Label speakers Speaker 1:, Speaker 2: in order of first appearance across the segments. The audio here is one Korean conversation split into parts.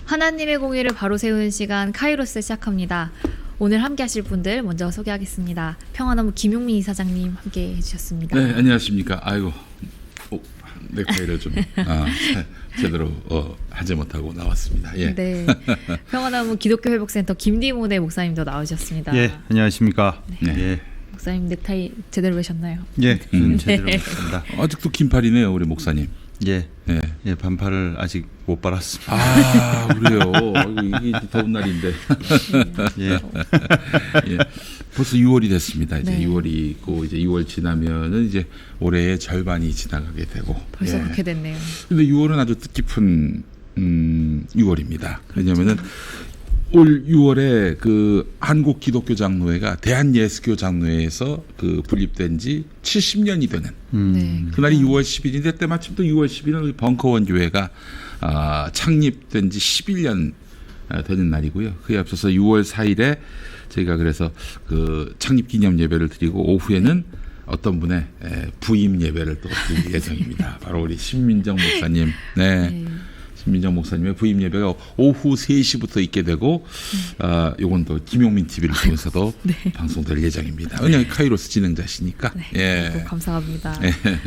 Speaker 1: 하나님의 공의를 바로 세우는 시간 카이로스 시작합니다. 오늘 함께 하실 분들 먼저 소개하겠습니다. 평화나무 김용민 이사장님 함께 해주셨습니다.
Speaker 2: 네, 안녕하십니까. 아이고, 넥타이를 좀 제대로 하지 못하고 나왔습니다. 예.
Speaker 1: 네, 평화나무 기독교 회복센터 김디모네 목사님도 나오셨습니다.
Speaker 3: 예, 안녕하십니까.
Speaker 1: 네.
Speaker 3: 예.
Speaker 1: 목사님 넥타이 제대로 매셨나요?
Speaker 3: 예, 제대로 했습니다.
Speaker 2: 아직도 긴팔이네요, 우리 목사님.
Speaker 3: 예,
Speaker 2: 네.
Speaker 3: 예, 반팔을 아직 못 빨았습니다.
Speaker 2: 아, 그래요. 아이고, 이게 더운 날인데.
Speaker 3: 예,
Speaker 2: 예. 벌써 6월이 됐습니다. 이제
Speaker 1: 네.
Speaker 2: 6월이 있고 이제 6월 지나면은 이제 올해의 절반이 지나가게 되고.
Speaker 1: 벌써 그렇게 됐네요.
Speaker 2: 근데 6월은 아주 뜻깊은 6월입니다. 왜냐면은 올 6월에 그 한국 기독교 장로회가 대한예수교 장로회에서 그 분립된 지 70년이 되는
Speaker 1: 네.
Speaker 2: 그날이 6월 10일인데 때마침 또 6월 10일은 벙커원 교회가 창립된 지 11년 되는 날이고요. 그에 앞서서 6월 4일에 저희가 그래서 그 창립 기념 예배를 드리고 오후에는 어떤 분의 부임 예배를 또 드릴 예정입니다. 바로 우리 신민정 목사님. 네. 신민정 목사님의 부임 예배가 오후 3시부터 있게 되고 요건 또 김용민 TV를 통해서도
Speaker 1: 네.
Speaker 2: 방송될 예정입니다. 은영 카이로스 진행자시니까.
Speaker 1: 네.
Speaker 2: 예.
Speaker 1: 감사합니다.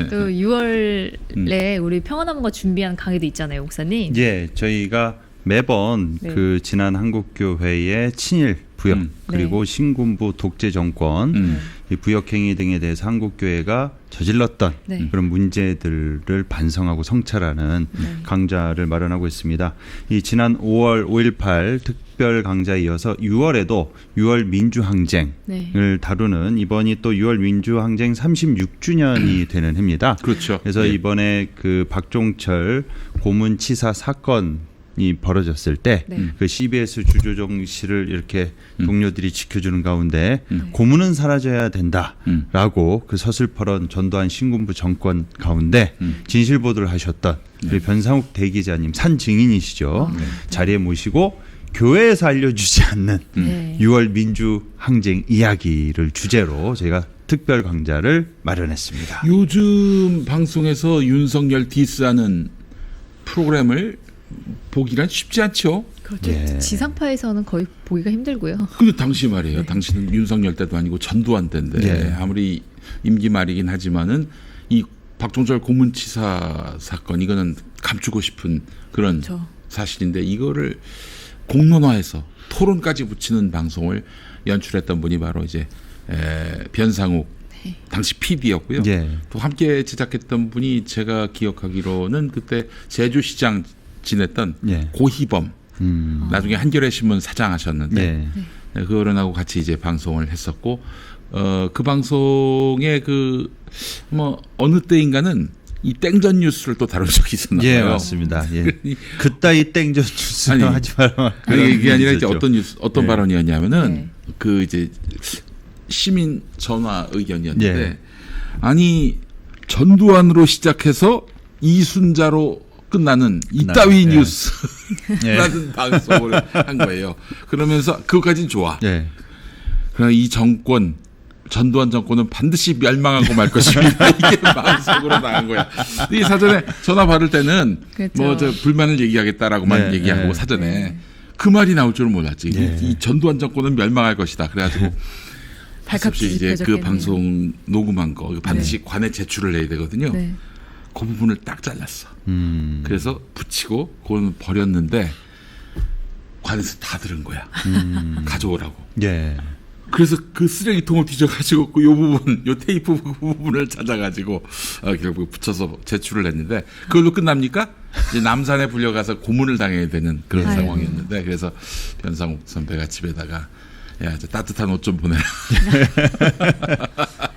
Speaker 1: 또 6월에 우리 평화나무가 준비한 강의도 있잖아요, 목사님.
Speaker 3: 예, 저희가 매번
Speaker 1: 네.
Speaker 3: 그 지난 한국교회의 친일 부역 그리고 신군부 독재 정권 이 부역행위 등에 대해서 한국교회가 저질렀던
Speaker 1: 네.
Speaker 3: 그런 문제들을 반성하고 성찰하는 강좌를 마련하고 있습니다. 이 지난 5월 5.18 특별 강좌에 이어서 6월에도 6월 민주항쟁을
Speaker 1: 네.
Speaker 3: 다루는 이번이 또 6월 민주항쟁 36주년이 되는 해입니다.
Speaker 2: 그렇죠.
Speaker 3: 그래서
Speaker 2: 네.
Speaker 3: 이번에 그 박종철 고문치사 사건 이 벌어졌을 때 그 CBS 주조정 씨를 이렇게 동료들이 지켜주는 가운데 고문은 사라져야 된다라고 그 서슬퍼런 전두환 신군부 정권 가운데 진실 보도를 하셨던 우리 변상욱 대기자님 산 증인이시죠. 자리에 모시고 교회에서 알려주지 않는 6월 민주 항쟁 이야기를 주제로 저희가 특별 강좌를 마련했습니다.
Speaker 2: 요즘 방송에서 윤석열 디스하는 프로그램을 보기란 쉽지 않죠.
Speaker 1: 그렇죠.
Speaker 3: 예.
Speaker 1: 지상파에서는 거의 보기가 힘들고요.
Speaker 2: 근데 당시 말이에요. 당시는 윤석열 때도 아니고 전두환 때인데
Speaker 3: 예.
Speaker 2: 아무리 임기 말이긴 하지만은 이 박종철 고문치사 사건 이거는 감추고 싶은 그런
Speaker 1: 그렇죠.
Speaker 2: 사실인데 이거를 공론화해서 토론까지 붙이는 방송을 연출했던 분이 바로 이제 변상욱 당시 PD였고요.
Speaker 3: 예.
Speaker 2: 또 함께 제작했던 분이 제가 기억하기로는 그때 제주시장 지냈던
Speaker 3: 예.
Speaker 2: 고희범 나중에 한겨레 신문 사장하셨는데
Speaker 3: 예.
Speaker 2: 그거는하고 같이 이제 방송을 했었고 그 방송에 그 뭐 어느 때인가는 이 땡전 뉴스를 또 다룬 적이 있었나 봐요.
Speaker 3: 예, 맞습니다. 예. 그따위 땡전 뉴스는
Speaker 2: 아니,
Speaker 3: 하지 말라.
Speaker 2: 그게 아니라 이제
Speaker 3: 있었죠.
Speaker 2: 어떤
Speaker 3: 예.
Speaker 2: 발언이었냐면은
Speaker 1: 네.
Speaker 2: 그 이제 시민 전화 의견이었는데
Speaker 3: 예.
Speaker 2: 아니 전두환으로 시작해서 이순자로 끝나는 이따위
Speaker 3: 예.
Speaker 2: 뉴스라는 방송을 한 거예요. 그러면서 그것까지는 좋아.
Speaker 3: 예.
Speaker 2: 그러나 이 정권 전두환 정권은 반드시 멸망하고 말 것입니다. 이게 방송으로 나간 거야. 이 사전에 전화 받을 때는
Speaker 1: 그렇죠.
Speaker 2: 뭐 저 불만을 얘기하겠다라고만
Speaker 3: 네,
Speaker 2: 얘기하고
Speaker 3: 네.
Speaker 2: 사전에 그 말이 나올 줄은 몰랐지.
Speaker 3: 네.
Speaker 2: 이 전두환 정권은 멸망할 것이다. 그래가지고
Speaker 1: 발칵
Speaker 2: 이제 그
Speaker 1: 뒤집혀졌겠네요.
Speaker 2: 방송 녹음한 거 반드시 관에 제출을 해야 되거든요.
Speaker 1: 네.
Speaker 2: 그 부분을 딱 잘랐어. 그래서 붙이고 그거는 버렸는데 관에서 다 들은 거야. 가져오라고.
Speaker 3: 예.
Speaker 2: 그래서 그 쓰레기통을 뒤져가지고 그 요 부분, 요 테이프 부분을 찾아가지고 결국 붙여서 제출을 했는데 그걸로 끝납니까? 이제 남산에 불려가서 고문을 당해야 되는 그런
Speaker 1: 아이고.
Speaker 2: 상황이었는데 그래서 변상욱 선배가 집에다가 야, 이제 따뜻한 옷 좀 보내라.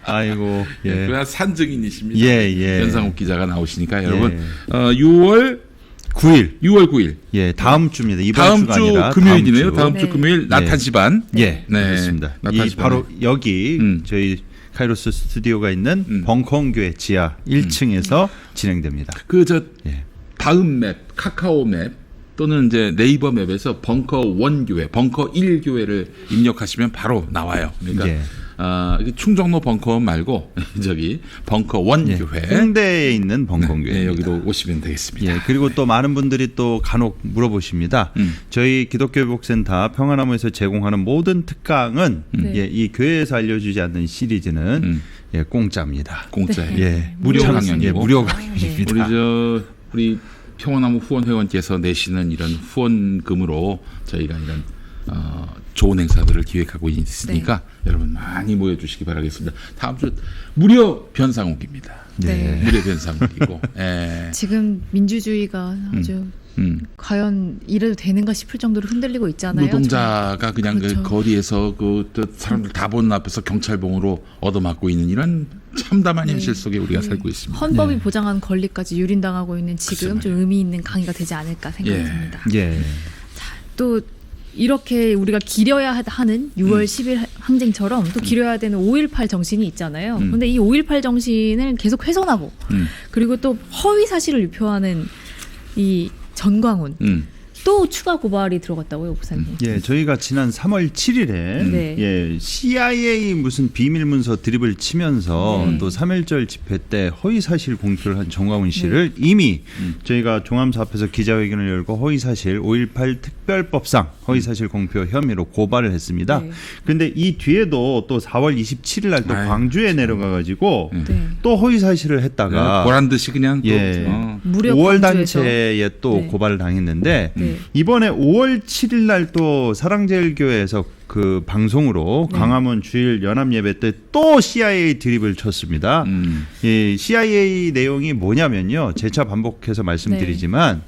Speaker 3: 아이고. 예.
Speaker 2: 그냥 산증인이십니다.
Speaker 3: 예, 예.
Speaker 2: 변상욱 기자가 나오시니까 여러분
Speaker 3: 예.
Speaker 2: 6월 9일
Speaker 3: 예, 다음 주입니다. 이번
Speaker 2: 다음
Speaker 3: 주가
Speaker 2: 주
Speaker 3: 아니라
Speaker 2: 금요일이네요. 다음 주
Speaker 1: 네.
Speaker 2: 금요일 낮 1시 반.
Speaker 3: 예,
Speaker 2: 네.
Speaker 3: 그렇습니다.
Speaker 2: 나타나시면
Speaker 3: 이 바로 여기 저희 카이로스 스튜디오가 있는 벙커원교회 지하 1층에서 진행됩니다.
Speaker 2: 그 저
Speaker 3: 예.
Speaker 2: 다음 맵, 카카오 맵 또는 이제 네이버 맵에서 벙커 원 교회, 벙커 1 교회를 입력하시면 바로 나와요. 그러니까
Speaker 3: 예.
Speaker 2: 충정로 벙커원 말고 저기 벙커원
Speaker 3: 예,
Speaker 2: 교회
Speaker 3: 홍대에 있는 벙커교회.
Speaker 2: 네, 여기로 오시면 되겠습니다.
Speaker 3: 예, 그리고 또 많은 분들이 또 간혹 물어보십니다. 저희 기독교회복센터 평안나무에서 제공하는 모든 특강은
Speaker 1: 네.
Speaker 3: 예, 이 교회에서 알려주지 않는 시리즈는 예, 공짜입니다.
Speaker 2: 공짜예요.
Speaker 3: 예,
Speaker 2: 무료
Speaker 3: 참,
Speaker 2: 강연이고.
Speaker 3: 예, 무료 강연입니다.
Speaker 2: 우리 평화나무 후원 회원께서 내시는 이런 후원금으로 저희가 이런 좋은 행사들을 기획하고 있으니까 여러분 많이 모여주시기 바라겠습니다. 다음 주 무료 변상욱입니다.
Speaker 1: 네.
Speaker 2: 무료 변상욱이고 예.
Speaker 1: 지금 민주주의가 아주 과연 이래도 되는가 싶을 정도로 흔들리고 있잖아요.
Speaker 2: 노동자가 그냥
Speaker 1: 그렇죠.
Speaker 2: 그 거리에서 그 사람들 다 보는 앞에서 경찰봉으로 얻어맞고 있는 이런 참담한 현실 속에 우리가 살고 있습니다.
Speaker 1: 헌법이 보장한 권리까지 유린당하고 있는 지금 좀 의미 있는 강의가 되지 않을까 생각이
Speaker 2: 예.
Speaker 1: 듭니다.
Speaker 3: 예.
Speaker 1: 또 이렇게 우리가 기려야 하는 6월 10일 항쟁처럼 또 기려야 되는 5.18 정신이 있잖아요. 그런데 이 5.18 정신을 계속 훼손하고 그리고 또 허위 사실을 유포하는 이 전광훈 또 추가 고발이 들어갔다고요, 목사님?
Speaker 3: 예, 저희가 지난 3월 7일에
Speaker 1: 네.
Speaker 3: 예, CIA 무슨 비밀 문서 드립을 치면서
Speaker 1: 네.
Speaker 3: 또 3.1절 집회 때 허위 사실 공표를 한 정광훈 씨를 이미 저희가 종암사 앞에서 기자회견을 열고 허위 사실 5.18 특별법상 허위 사실 공표 혐의로 고발을 했습니다.
Speaker 1: 네.
Speaker 3: 그런데 이 뒤에도 또 4월 27일 날 또
Speaker 2: 아유,
Speaker 3: 광주에 내려가 가지고
Speaker 1: 네.
Speaker 3: 또 허위 사실을 했다가
Speaker 2: 보란 듯이 그냥 또
Speaker 3: 예.
Speaker 1: 무려
Speaker 3: 5월
Speaker 1: 광주에서.
Speaker 3: 단체에 또
Speaker 1: 네.
Speaker 3: 고발을 당했는데
Speaker 1: 네.
Speaker 3: 이번에 5월 7일 날 또 사랑제일교회에서 그 방송으로
Speaker 1: 네.
Speaker 3: 광화문 주일 연합 예배 때 또 CIA 드립을 쳤습니다. 이 CIA 내용이 뭐냐면요. 재차 반복해서 말씀드리지만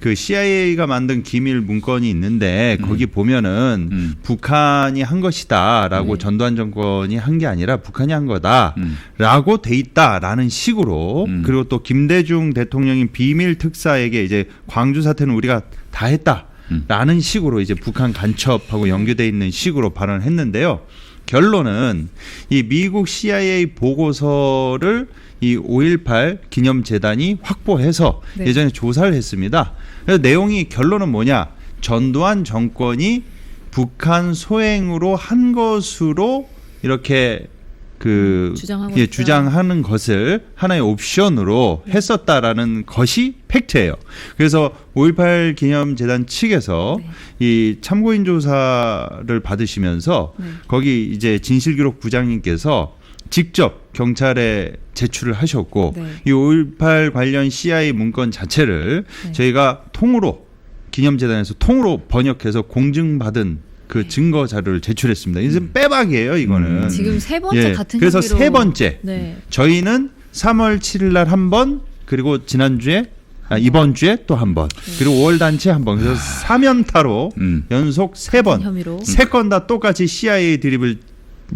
Speaker 3: 그 CIA가 만든 기밀 문건이 있는데 거기 보면은 북한이 한 것이다라고
Speaker 1: 네.
Speaker 3: 전두환 정권이 한 게 아니라 북한이 한 거다라고 돼 있다라는 식으로 그리고 또 김대중 대통령이 비밀 특사에게 이제 광주 사태는 우리가 다 했다라는 식으로 이제 북한 간첩하고 연계돼 있는 식으로 발언을 했는데요. 결론은 이 미국 CIA 보고서를 이 5.18 기념재단이 확보해서
Speaker 1: 네.
Speaker 3: 예전에 조사를 했습니다. 그래서 내용이 결론은 뭐냐? 전두환 정권이 북한 소행으로 한 것으로 이렇게
Speaker 1: 주장하고
Speaker 3: 예,
Speaker 1: 있다.
Speaker 3: 주장하는 것을 하나의 옵션으로 했었다라는 것이 팩트예요. 그래서 5.18 기념재단 측에서
Speaker 1: 네.
Speaker 3: 이 참고인 조사를 받으시면서
Speaker 1: 네.
Speaker 3: 거기 이제 진실기록 부장님께서 직접 경찰에 제출을 하셨고
Speaker 1: 네.
Speaker 3: 이 5.18 관련 CIA 문건 자체를
Speaker 1: 네.
Speaker 3: 저희가 통으로 기념재단에서 통으로 번역해서 공증받은 그 증거 자료를 제출했습니다. 이제 빼박이에요, 이거는.
Speaker 1: 지금 세 번째
Speaker 3: 예,
Speaker 1: 같은
Speaker 3: 그래서
Speaker 1: 혐의로
Speaker 3: 세 번째.
Speaker 1: 네.
Speaker 3: 저희는 3월 7일 날 한 번, 그리고 지난주에 이번 주에 또 한 번, 그리고 5월 단체 한 번. 그래서 3연타로 연속 세 번,
Speaker 1: 혐의로.
Speaker 3: 세 건 다 똑같이 CIA 드립을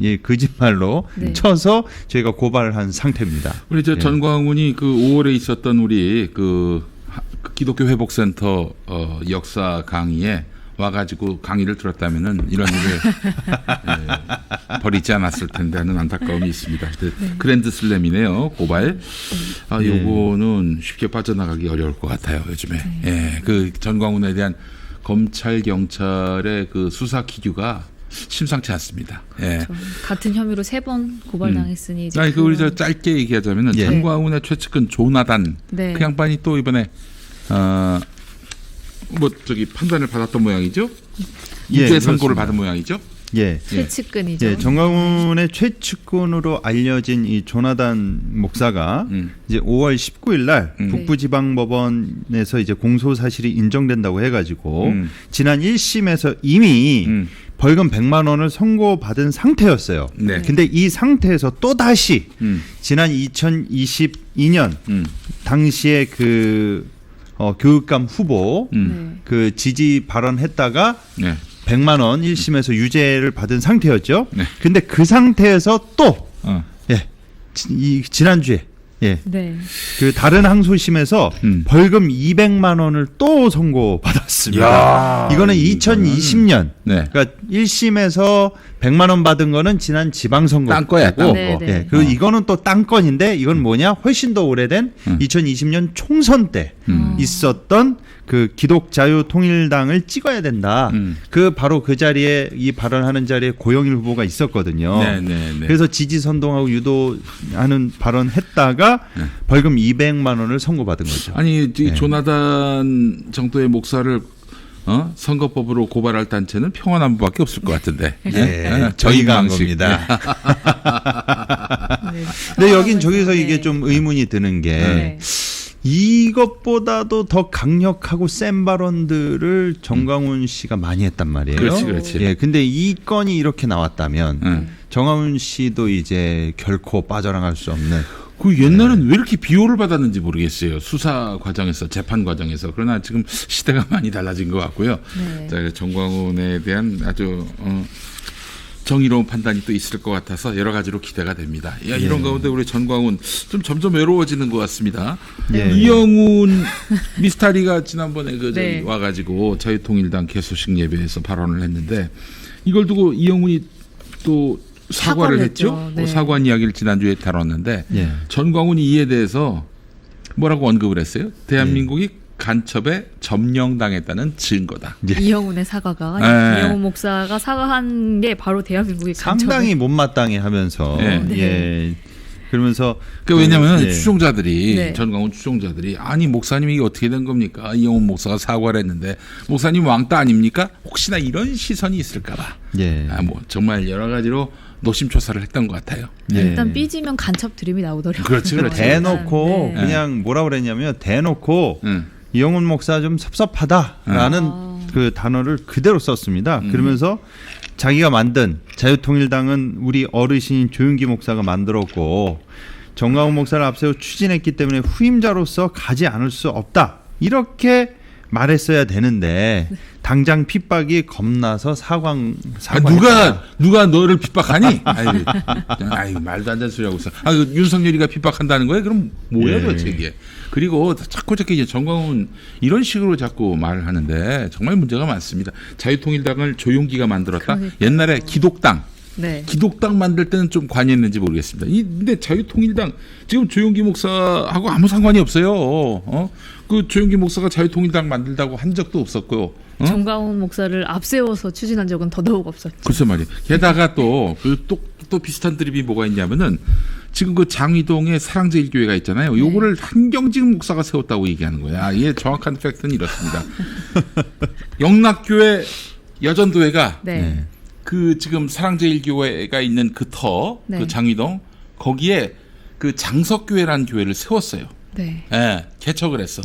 Speaker 3: 예, 거짓말로
Speaker 1: 네.
Speaker 3: 쳐서 저희가 고발을 한 상태입니다.
Speaker 2: 우리 저
Speaker 3: 예.
Speaker 2: 전광훈이 그 5월에 있었던 우리 그 기독교 회복센터 역사 강의에 와가지고 강의를 들었다면은 이런 일을 버리지 않았을 텐데 하는 안타까움이 있습니다. 그랜드 슬램이네요. 고발. 요거는 쉽게 빠져나가기 어려울 것 같아요. 요즘에. 예, 그 전광훈에 대한 검찰 경찰의 그 수사 기류가 심상치 않습니다. 예.
Speaker 1: 같은 혐의로 세 번 고발당했으니 이제
Speaker 2: 아니 그 우리 저 짧게 얘기하자면은
Speaker 3: 예.
Speaker 2: 전광훈의 최측근 조나단
Speaker 1: 네.
Speaker 2: 그 양반이 또 이번에 뭐 저기 판단을 받았던 모양이죠.
Speaker 3: 예,
Speaker 2: 무죄 선고를
Speaker 3: 그렇습니다.
Speaker 2: 받은 모양이죠.
Speaker 3: 예.
Speaker 1: 최측근이죠.
Speaker 3: 예, 정광훈의 최측근으로 알려진 이 조나단 목사가 이제 5월 19일 날 북부지방법원에서 이제 공소 사실이 인정된다고 해가지고 지난 1심에서 이미 벌금 100만 원을 선고받은 상태였어요.
Speaker 2: 네.
Speaker 3: 근데 이 상태에서 또 다시 지난 2022년 당시에 그 교육감 후보
Speaker 1: 네.
Speaker 3: 그 지지 발언했다가
Speaker 2: 네.
Speaker 3: 100만 원 1심에서 유죄를 받은 상태였죠.
Speaker 2: 네.
Speaker 3: 근데 그 상태에서 또 예. 지난주에 예.
Speaker 1: 네.
Speaker 3: 그 다른 항소심에서 벌금 200만 원을 또 선고받았습니다.
Speaker 2: 야,
Speaker 3: 이거는 2020년
Speaker 2: 네.
Speaker 3: 그러니까 1심에서 100만 원 받은 거는 지난 지방선거
Speaker 2: 딴 거야, 딴
Speaker 3: 때고,
Speaker 1: 거. 네, 네.
Speaker 3: 예, 그리고 이거는 또 딴 건인데 이건 뭐냐? 훨씬 더 오래된 2020년 총선 때 있었던 그 기독자유통일당을 찍어야 된다. 그 바로 그 자리에 이 발언하는 자리에 고영일 후보가 있었거든요. 그래서 지지 선동하고 유도하는 발언했다가 벌금 200만 원을 선고받은 거죠.
Speaker 2: 아니 조나단 정도의 목사를 선거법으로 고발할 단체는 평화남부밖에 없을 것 같은데.
Speaker 3: 저희가 한 겁니다. 근데 여긴 저기서 이게 좀 의문이 드는 게 이것보다도 더 강력하고 센 발언들을 정광훈 씨가 많이 했단 말이에요.
Speaker 2: 그렇지.
Speaker 3: 예, 근데 이 건이 이렇게 나왔다면 정광훈 씨도 이제 결코 빠져나갈 수 없는.
Speaker 2: 그 옛날엔 왜 이렇게 비호를 받았는지 모르겠어요. 수사 과정에서, 재판 과정에서. 그러나 지금 시대가 많이 달라진 것 같고요. 자, 정광훈에 대한 아주 정의로운 판단이 또 있을 것 같아서 여러 가지로 기대가 됩니다. 이런 가운데 우리 전광훈 좀 점점 외로워지는 것 같습니다. 이영훈 미스터리가 지난번에 저기 와가지고 자유통일당 개소식 예배에서 발언을 했는데 이걸 두고 이영훈이 또 사과를 했죠. 사과한 이야기를 지난주에 다뤘는데 전광훈이 이에 대해서 뭐라고 언급을 했어요? 대한민국이 간첩에 점령당했다는 증거다.
Speaker 1: 이영훈의 사과가 이영훈 목사가 사과한 게 바로 대한민국의 간첩에
Speaker 3: 상당히 못마땅해 하면서 그러면서
Speaker 2: 왜냐하면 추종자들이 전광훈 추종자들이 아니 목사님이 이게 어떻게 된 겁니까? 이영훈 목사가 사과를 했는데 목사님 왕따 아닙니까? 혹시나 이런 시선이 있을까봐. 뭐 정말 여러 가지로 노심초사를 했던 것 같아요.
Speaker 1: 일단 삐지면 간첩 드림이 나오더라고요.
Speaker 2: 그렇죠.
Speaker 3: 대놓고 그냥 뭐라 그랬냐면 대놓고 이영훈 목사 좀 섭섭하다라는 그 단어를 그대로 썼습니다. 그러면서 자기가 만든 자유통일당은 우리 어르신인 조윤기 목사가 만들었고 정광훈 목사를 앞세워 추진했기 때문에 후임자로서 가지 않을 수 없다. 이렇게 말했어야 되는데 당장 핍박이 겁나서
Speaker 2: 누가 너를 핍박하니? 아이 말도 안 되는 소리 하고 있어. 윤석열이가 핍박한다는 거예요? 그럼 뭐야 도대체 이게? 그리고 자꾸 이제 정광훈 이런 식으로 자꾸 말을 하는데 정말 문제가 많습니다. 자유통일당을 조용기가 만들었다. 옛날에 기독당. 기독당 만들 때는 좀 관여했는지 모르겠습니다. 근데 자유통일당 지금 조용기 목사하고 아무 상관이 없어요. 그 조용기 목사가 자유통일당 만들다고 한 적도 없었고요.
Speaker 1: 정광훈 목사를 앞세워서 추진한 적은 더더욱 없었죠.
Speaker 2: 글쎄 말이에요. 게다가 또 비슷한 드립이 뭐가 있냐면은 지금 그 장위동에 사랑제일교회가 있잖아요. 요거를 한경직 목사가 세웠다고 얘기하는 거야. 이게 정확한 팩트는 이렇습니다. 영락교회 여전도회가 그 지금 사랑제일교회가 있는 그 그 장위동 거기에 그 장석교회라는 교회를 세웠어요. 개척을 했어.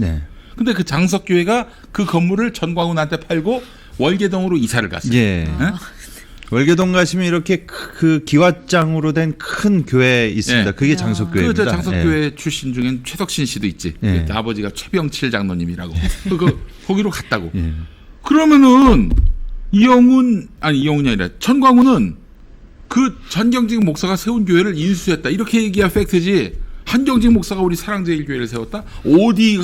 Speaker 2: 근데 그 장석교회가 그 건물을 전광훈한테 팔고 월계동으로 이사를 갔어요.
Speaker 3: 월계동 가시면 이렇게 그 기와장으로 된 큰 교회 있습니다. 그게 장석교회입니다.
Speaker 2: 그 장석교회 출신 중엔 최덕신 씨도 있지. 아버지가 최병칠 장로님이라고. 거기로 갔다고. 그러면은 이영훈이 아니라 전광훈은 그 전경직 목사가 세운 교회를 인수했다. 이렇게 얘기할 팩트지. 한경직 목사가 우리 사랑제일교회를 세웠다? 어디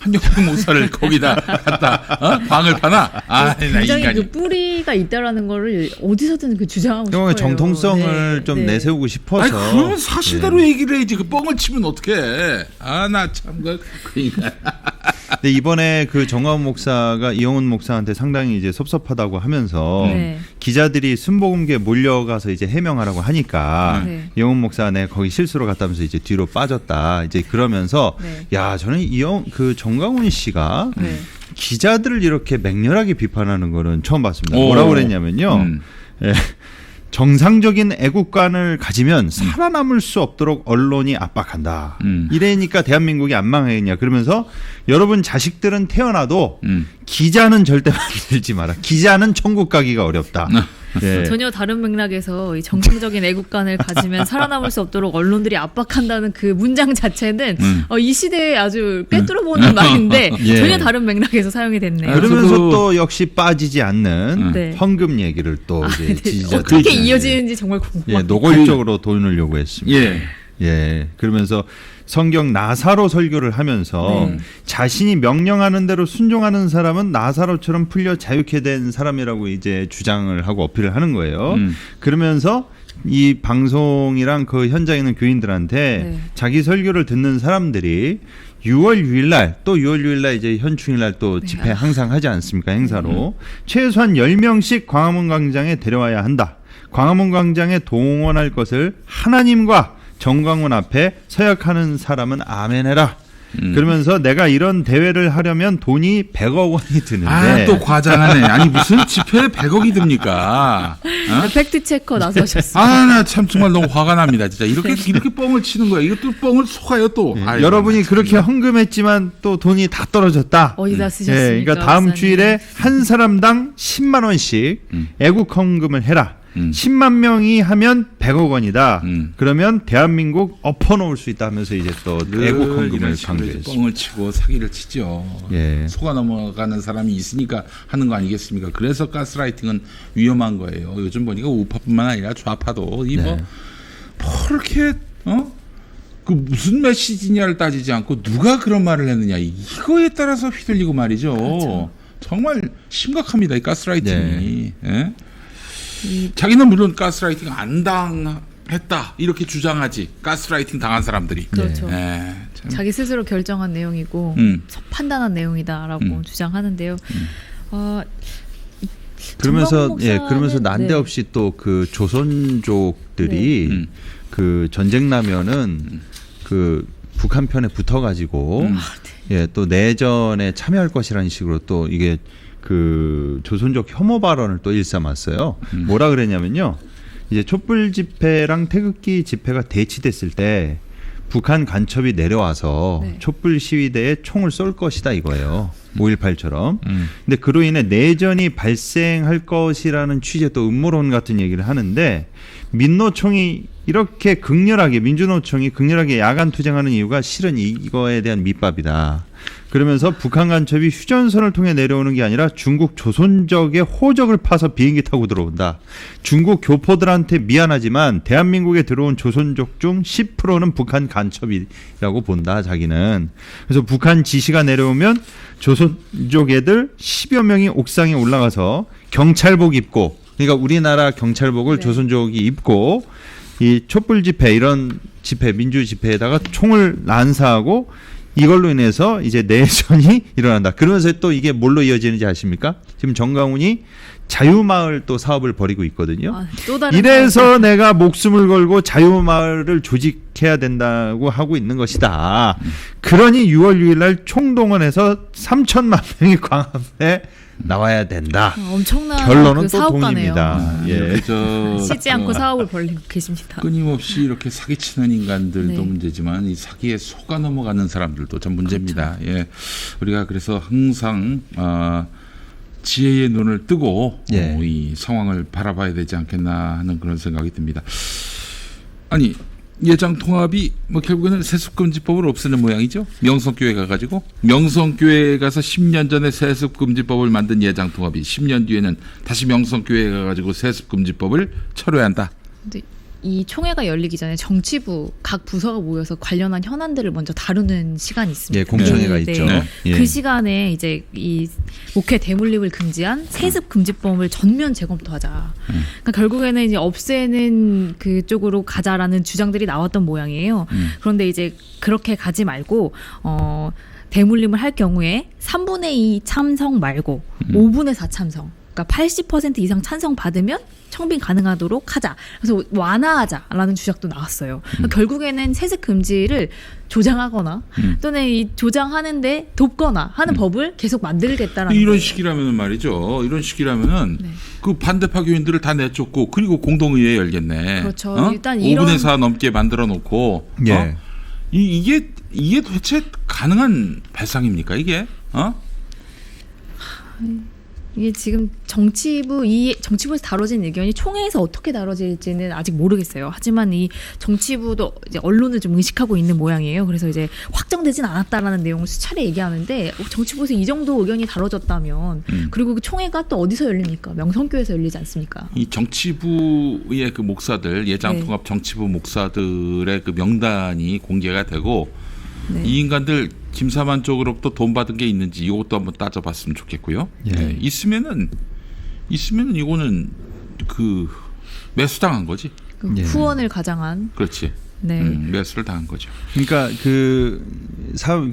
Speaker 2: 한경직 목사를 거기다 갖다 방을 파나?
Speaker 1: 굉장히 그 뿌리가 있다라는 거를 어디서든 그 주장하고 싶어요.
Speaker 3: 정통성을 좀 내세우고 싶어서.
Speaker 2: 그러면 사실대로 얘기를 해야지. 그 뻥을 치면 어떡해. 나 참 그러니까.
Speaker 3: 근데 이번에 그 정광훈 목사가 이영훈 목사한테 상당히 이제 섭섭하다고 하면서 기자들이 순복음교에 몰려가서 이제 해명하라고 하니까 이영훈 목사가 내가 거기 실수로 갔다면서 이제 뒤로 빠졌다. 이제 그러면서 저는 그 정광훈 씨가 기자들을 이렇게 맹렬하게 비판하는 거는 처음 봤습니다. 뭐라고 그랬냐면요. 정상적인 애국관을 가지면 살아남을 수 없도록 언론이 압박한다. 이래니까 대한민국이 안 망하겠냐. 그러면서 여러분 자식들은 태어나도 기자는 절대 만들지 마라. 기자는 천국 가기가 어렵다.
Speaker 1: 전혀 다른 맥락에서 이 정상적인 애국관을 가지면 살아남을 수 없도록 언론들이 압박한다는 그 문장 자체는 이 시대에 아주 꿰뚫어보는 말인데 전혀 다른 맥락에서 사용이 됐네요.
Speaker 3: 그러면서 또 역시 빠지지 않는 헌금 얘기를 또 이제 지지자들
Speaker 1: 어떻게 이어지는지 정말 궁금합니다.
Speaker 3: 노골적으로 돈을 요구했습니다. 그러면서 성경 나사로 설교를 하면서 자신이 명령하는 대로 순종하는 사람은 나사로처럼 풀려 자유케 된 사람이라고 이제 주장을 하고 어필을 하는 거예요. 그러면서 이 방송이랑 그 현장에 있는 교인들한테
Speaker 1: 네.
Speaker 3: 자기 설교를 듣는 사람들이 6월 6일 날 또 6월 6일 날 이제 현충일 날 또
Speaker 1: 네.
Speaker 3: 집회 항상 하지 않습니까? 행사로. 최소한 10명씩 광화문 광장에 데려와야 한다. 광화문 광장에 동원할 것을 하나님과 정광훈 앞에 서약하는 사람은 아멘해라. 그러면서 내가 이런 대회를 하려면 돈이 100억 원이 드는데
Speaker 2: 또 과장하네. 아니 무슨 집회에 100억이 듭니까? 어?
Speaker 1: 팩트 체커 나서셨어요.
Speaker 2: 나 참 정말 너무 화가 납니다. 진짜 이렇게 뻥을 치는 거야. 이것도 뻥을 속아요 또. 아이고,
Speaker 3: 여러분이
Speaker 2: 참.
Speaker 3: 그렇게 헌금했지만 또 돈이 다 떨어졌다.
Speaker 1: 어디다 쓰셨습니까?
Speaker 3: 그러니까 다음
Speaker 1: 목사님?
Speaker 3: 주일에 한 사람당 10만 원씩 애국 헌금을 해라. 10만 명이 하면 100억 원이다. 그러면 대한민국 엎어놓을 수 있다 하면서 이제 또 애국 헌금을 강조했습니다.
Speaker 2: 뻥을 치고 사기를 치죠.
Speaker 3: 예.
Speaker 2: 속아 넘어가는 사람이 있으니까 하는 거 아니겠습니까? 그래서 가스라이팅은 위험한 거예요. 요즘 보니까 우파뿐만 아니라 좌파도 뭐 이렇게 그 무슨 메시지냐를 따지지 않고 누가 그런 말을 했느냐 이거에 따라서 휘둘리고 말이죠.
Speaker 1: 그렇죠.
Speaker 2: 정말 심각합니다. 이 가스라이팅이. 예? 자기는 물론 가스라이팅 안 당했다 이렇게 주장하지. 가스라이팅 당한 사람들이.
Speaker 1: 그렇죠.
Speaker 2: 예, 참.
Speaker 1: 자기 스스로 결정한 내용이고 판단한 내용이다라고 주장하는데요.
Speaker 3: 그러면서
Speaker 1: 정광훈
Speaker 3: 그러면서
Speaker 1: 목사는-
Speaker 3: 난데없이 또 그 조선족들이 그 전쟁 나면은 그 북한 편에 붙어가지고 또 내전에 참여할 것이라는 식으로 또 이게 그 조선족 혐오 발언을 또 일삼았어요. 뭐라 그랬냐면요. 이제 촛불 집회랑 태극기 집회가 대치됐을 때 북한 간첩이 내려와서
Speaker 1: 네.
Speaker 3: 촛불 시위대에 총을 쏠 것이다 이거예요. 5.18처럼. 근데 그로 인해 내전이 발생할 것이라는 취지의 또 음모론 같은 얘기를 하는데 민노총이 이렇게 극렬하게 민주노총이 극렬하게 야간 투쟁하는 이유가 실은 이거에 대한 밑밥이다. 그러면서 북한 간첩이 휴전선을 통해 내려오는 게 아니라 중국 조선적의 호적을 파서 비행기 타고 들어온다. 중국 교포들한테 미안하지만 대한민국에 들어온 조선족 중 10%는 북한 간첩이라고 본다. 자기는. 그래서 북한 지시가 내려오면 조선족 애들 10여 명이 옥상에 올라가서 경찰복 입고 그러니까 우리나라 경찰복을
Speaker 1: 네.
Speaker 3: 조선족이 입고 이 촛불 집회 이런 집회 민주 집회에다가 총을 난사하고 이걸로 인해서 이제 내전이 일어난다. 그러면서 또 이게 뭘로 이어지는지 아십니까? 지금 정광훈이 자유마을 또 사업을 벌이고 있거든요.
Speaker 1: 또 다른
Speaker 3: 이래서 내가 목숨을 걸고 자유마을을 조직해야 된다고 하고 있는 것이다. 그러니 6월 6일 날 총동원해서 3천만 명이 광화문에 나와야 된다.
Speaker 1: 엄청난
Speaker 3: 결론은
Speaker 1: 그
Speaker 3: 또
Speaker 1: 사업가네요.
Speaker 3: 동의입니다.
Speaker 2: 이렇게
Speaker 1: 쉬지 않고 사업을 벌리고 계십니다.
Speaker 2: 끊임없이 이렇게 사기치는 인간들도
Speaker 1: 네.
Speaker 2: 문제지만 이 사기에 속아 넘어가는 사람들도 참 문제입니다. 예, 우리가 그래서 항상 지혜의 눈을 뜨고
Speaker 3: 예.
Speaker 2: 이 상황을 바라봐야 되지 않겠나 하는 그런 생각이 듭니다. 아니 예장 통합이 뭐 결국에는 세습금지법을 없애는 모양이죠. 명성교회 가가지고 명성교회 가서 10년 전에 세습금지법을 만든 예장 통합이 10년 뒤에는 다시 명성교회 가가지고 세습금지법을 철회한다.
Speaker 1: 근데 이 총회가 열리기 전에 정치부 각 부서가 모여서 관련한 현안들을 먼저 다루는 시간이 있습니다.
Speaker 3: 예, 공청회가
Speaker 1: 네,
Speaker 3: 있죠.
Speaker 1: 네.
Speaker 3: 예.
Speaker 1: 그 시간에 이제 이 목회 대물림을 금지한 세습 금지법을 전면 재검토하자. 그러니까 결국에는 이제 없애는 그쪽으로 가자라는 주장들이 나왔던 모양이에요. 그런데 이제 그렇게 가지 말고 대물림을 할 경우에 3분의 2 참석 말고 5분의 4 참석. 그러니까 80% 이상 찬성 받으면 청빙 가능하도록 하자. 그래서 완화하자라는 주장도 나왔어요. 그러니까 결국에는 세습 금지를 조장하거나 또는 이 조장하는데 돕거나 하는 법을 계속 만들겠다라는
Speaker 2: 이런
Speaker 1: 거예요.
Speaker 2: 식이라면 말이죠. 이런 식이라면은
Speaker 1: 네.
Speaker 2: 그 반대파 교인들을 다 내쫓고 그리고 공동의회 열겠네.
Speaker 1: 그렇죠. 일단
Speaker 2: 5분의
Speaker 1: 이런
Speaker 2: 4 넘게 만들어 놓고
Speaker 3: 예.
Speaker 2: 이게 도대체 가능한 발상입니까 이게?
Speaker 1: 이게 지금 정치부에서 다뤄진 의견이 총회에서 어떻게 다뤄질지는 아직 모르겠어요. 하지만 이 정치부도 이제 언론을 좀 의식하고 있는 모양이에요. 그래서 이제 확정되진 않았다라는 내용을 수차례 얘기하는데 정치부에서 이 정도 의견이 다뤄졌다면 그리고 그 총회가 또 어디서 열립니까? 명성교회에서 열리지 않습니까?
Speaker 2: 이 정치부의 그 목사들 예장통합 정치부 목사들의 그 명단이 공개가 되고
Speaker 1: 네.
Speaker 2: 이 인간들 김사만 쪽으로부터 돈 받은 게 있는지 이것도 한번 따져봤으면 좋겠고요.
Speaker 3: 예.
Speaker 2: 있으면은 이거는 그 매수당한 거지.
Speaker 1: 그
Speaker 3: 예.
Speaker 1: 후원을 가장한.
Speaker 2: 그렇지.
Speaker 1: 네.
Speaker 2: 매수를 당한 거죠.
Speaker 3: 그러니까 그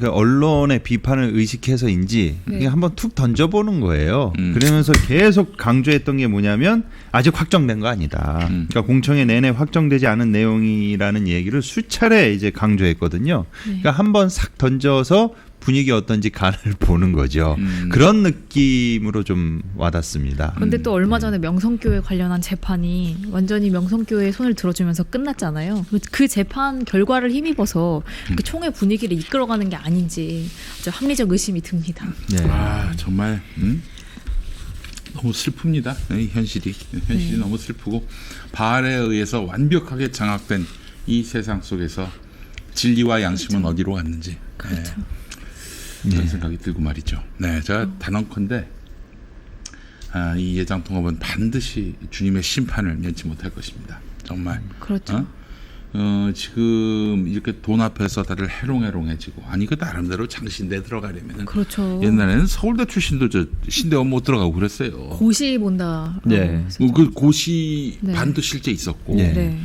Speaker 3: 언론의 비판을 의식해서인지
Speaker 1: 네.
Speaker 3: 그냥 한번 툭 던져보는 거예요. 그러면서 계속 강조했던 게 뭐냐면 아직 확정된 거 아니다. 그러니까 공청회 내내 확정되지 않은 내용이라는 얘기를 수차례 이제 강조했거든요. 그러니까 한번 싹 던져서 분위기 어떤지 간을 보는 거죠. 그런 느낌으로 좀 와닿습니다.
Speaker 1: 근데 또 얼마 전에 명성교회 관련한 재판이 완전히 명성교회의 손을 들어주면서 끝났잖아요. 그 재판 결과를 힘입어서 그 총회 분위기를 이끌어가는 게 아닌지 아주 합리적 의심이 듭니다.
Speaker 3: 네.
Speaker 2: 아 정말 너무 슬픕니다. 이 현실이
Speaker 1: 네.
Speaker 2: 너무 슬프고 바알에 의해서 완벽하게 장악된 이 세상 속에서 진리와 양심은 어디로 갔는지
Speaker 1: 그렇죠.
Speaker 2: 그런 생각이 들고 말이죠. 네, 제가 단언컨대 이 예장 통합은 반드시 주님의 심판을 면치 못할 것입니다. 정말.
Speaker 1: 그렇죠.
Speaker 2: 지금 이렇게 돈 앞에서 다들 해롱해롱해지고 아니 그 나름대로 장신대 들어가려면
Speaker 1: 그렇죠.
Speaker 2: 옛날에는 서울대 출신도 저 신대원 못 들어가고 그랬어요.
Speaker 1: 고시 본다.
Speaker 3: 네.
Speaker 2: 그 고시
Speaker 1: 네.
Speaker 2: 반도 실제 있었고.
Speaker 3: 네.
Speaker 1: 네.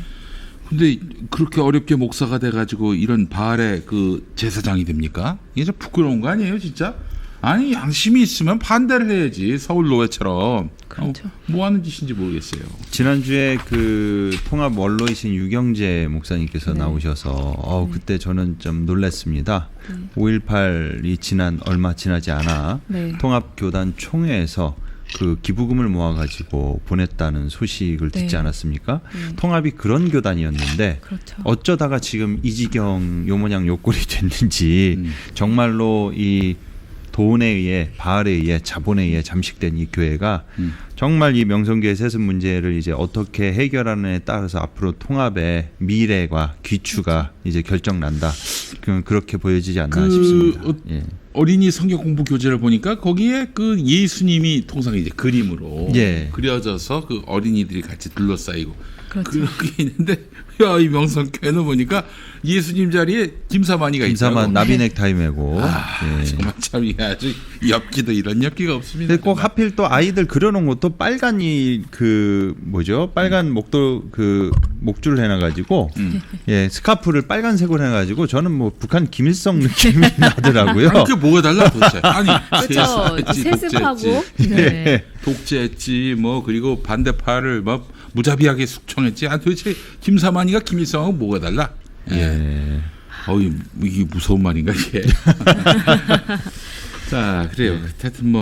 Speaker 2: 근데 그렇게 어렵게 목사가 돼가지고 이런 바알의 그 제사장이 됩니까? 이게 좀 부끄러운 거 아니에요, 진짜? 아니 양심이 있으면 반대를 해야지 서울 노회처럼.
Speaker 1: 그렇죠.
Speaker 2: 뭐 하는 짓인지 모르겠어요.
Speaker 3: 지난주에 그 통합 원로이신 유경재 목사님께서
Speaker 1: 네.
Speaker 3: 나오셔서 그때 저는 좀 놀랐습니다. 5.18이 지난 얼마 지나지 않아
Speaker 1: 네.
Speaker 3: 통합교단 총회에서 그 기부금을 모아가지고 보냈다는 소식을 듣지
Speaker 1: 네.
Speaker 3: 않았습니까? 통합이 그런 교단이었는데
Speaker 1: 그렇죠.
Speaker 3: 어쩌다가 지금 이 지경 요 모양 요 꼴이 됐는지 정말로 이 돈에 의해 바알에 의해 자본에 의해 잠식된 이 교회가 정말 이 명성교회 세습 문제를 이제 어떻게 해결하느냐에 따라서 앞으로 통합의 미래와 귀추가 이제 결정난다. 그렇게 보여지지 않나 싶습니다. 예.
Speaker 2: 어린이 성경 공부 교재를 보니까 거기에 그 예수님이 통상 이제 그림으로
Speaker 3: 예.
Speaker 2: 그려져서 그 어린이들이 같이 둘러싸이고
Speaker 1: 그렇죠.
Speaker 2: 그런 게 있는데 야, 이 명성교회는 보니까 예수님 자리에 김사만이가
Speaker 3: 김사만
Speaker 2: 있다고.
Speaker 3: 나비 넥타이 메고 예.
Speaker 2: 정말 참 이게 아주 엽기도 이런 엽기가 없습니다.
Speaker 3: 근데 꼭 하필 또 아이들 그려놓은 것도 빨간 그 뭐죠? 빨간 목도 그 목줄을 해놔가지고 예 스카프를 빨간색으로 해가지고 저는 뭐 북한 김일성 느낌이 나더라고요.
Speaker 2: 아니, 그게 뭐가 달라 도대체? 아니
Speaker 1: 그렇죠. 세습하고.
Speaker 3: 예.
Speaker 1: 네.
Speaker 2: 독재했지 뭐 그리고 반대파를 막 무자비하게 숙청했지. 아 도대체 김사만이가 김일성하고 뭐가 달라?
Speaker 3: 예.
Speaker 2: 이게 무서운 말인가 이게. 자 그래요. 하여튼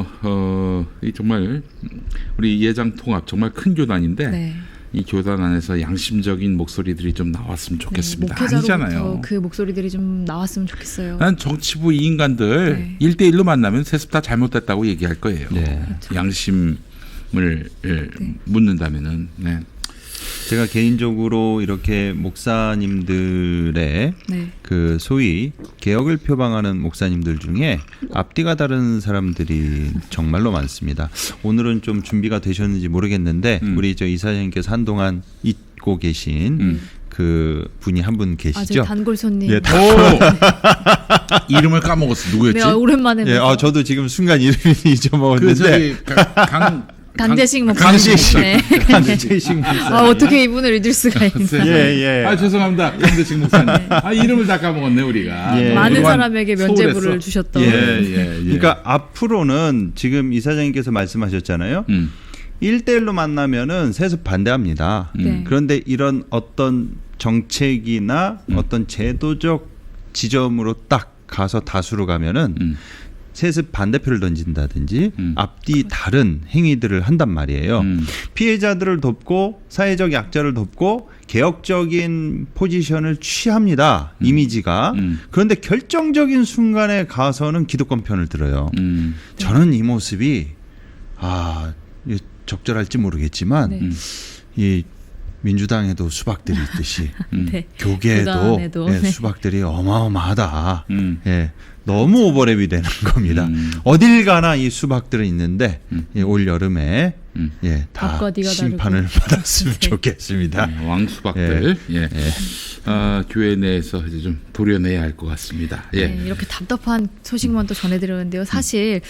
Speaker 2: 이 정말 우리 예장 통합 정말 큰 교단인데
Speaker 1: 네.
Speaker 2: 이 교단 안에서 양심적인 목소리들이 좀 나왔으면 좋겠습니다.
Speaker 1: 목회자로부터
Speaker 2: 아니잖아요.
Speaker 1: 그 목소리들이 좀 나왔으면 좋겠어요.
Speaker 2: 난 정치부 이 인간들
Speaker 1: 네.
Speaker 2: 1대1로 만나면 세습 다 잘못됐다고 얘기할 거예요.
Speaker 3: 네.
Speaker 2: 양심을 묻는다면은. 네.
Speaker 3: 제가 개인적으로 이렇게 목사님들의
Speaker 1: 네.
Speaker 3: 그 소위 개혁을 표방하는 목사님들 중에 앞뒤가 다른 사람들이 정말로 많습니다. 오늘은 좀 준비가 되셨는지 모르겠는데 우리 저 이사장님께서 한동안 잊고 계신 그 분이 한 분 계시죠?
Speaker 1: 아주 단골 손님.
Speaker 3: 예,
Speaker 2: 이름을 까먹었어. 누구였지?
Speaker 1: 네, 오랜만에
Speaker 3: 예,
Speaker 1: 뵈서.
Speaker 3: 저도 지금 순간 이름을
Speaker 2: 그
Speaker 3: 잊어먹었는데
Speaker 2: 저기
Speaker 1: 단재식 목사.
Speaker 2: 강재식.
Speaker 1: 네.
Speaker 3: 강재식 목사.
Speaker 1: 아, 어떻게 이분을 잊을 수가 있나.
Speaker 3: 예.
Speaker 2: 아 죄송합니다. 강재식 목사님. 아 이름을 다 까먹었네 우리가.
Speaker 3: 예.
Speaker 1: 많은
Speaker 2: 그동안
Speaker 1: 사람에게 면죄부를
Speaker 2: 소홀했어.
Speaker 1: 주셨던.
Speaker 2: 예.
Speaker 3: 그러니까 앞으로는 지금 이사장님께서 말씀하셨잖아요. 1대1로 만나면은 세습 반대합니다.
Speaker 1: 네.
Speaker 3: 그런데 이런 어떤 정책이나 어떤 제도적 지점으로 딱 가서 다수로 가면은 세습 반대표를 던진다든지 앞뒤 다른 행위들을 한단 말이에요. 피해자들을 돕고 사회적 약자를 돕고 개혁적인 포지션을 취합니다. 이미지가. 그런데 결정적인 순간에 가서는 기득권 편을 들어요. 저는 이 모습이 적절할지 모르겠지만
Speaker 1: 네.
Speaker 3: 이 민주당에도 수박들이 있듯이
Speaker 1: 네.
Speaker 3: 교계에도
Speaker 1: 교단에도. 네.
Speaker 3: 수박들이 어마어마하다. 예, 너무 오버랩이 되는 겁니다. 어딜 가나 이 수박들은 있는데 올 여름에 다
Speaker 1: 앞과 뒤가
Speaker 3: 심판을
Speaker 1: 다르고.
Speaker 3: 받았으면
Speaker 1: 네.
Speaker 3: 좋겠습니다.
Speaker 2: 왕수박들. 교회 내에서 이제 좀 도려내야 할 것 같습니다. 예.
Speaker 1: 네, 이렇게 답답한 소식만 또 전해드렸는데요. 사실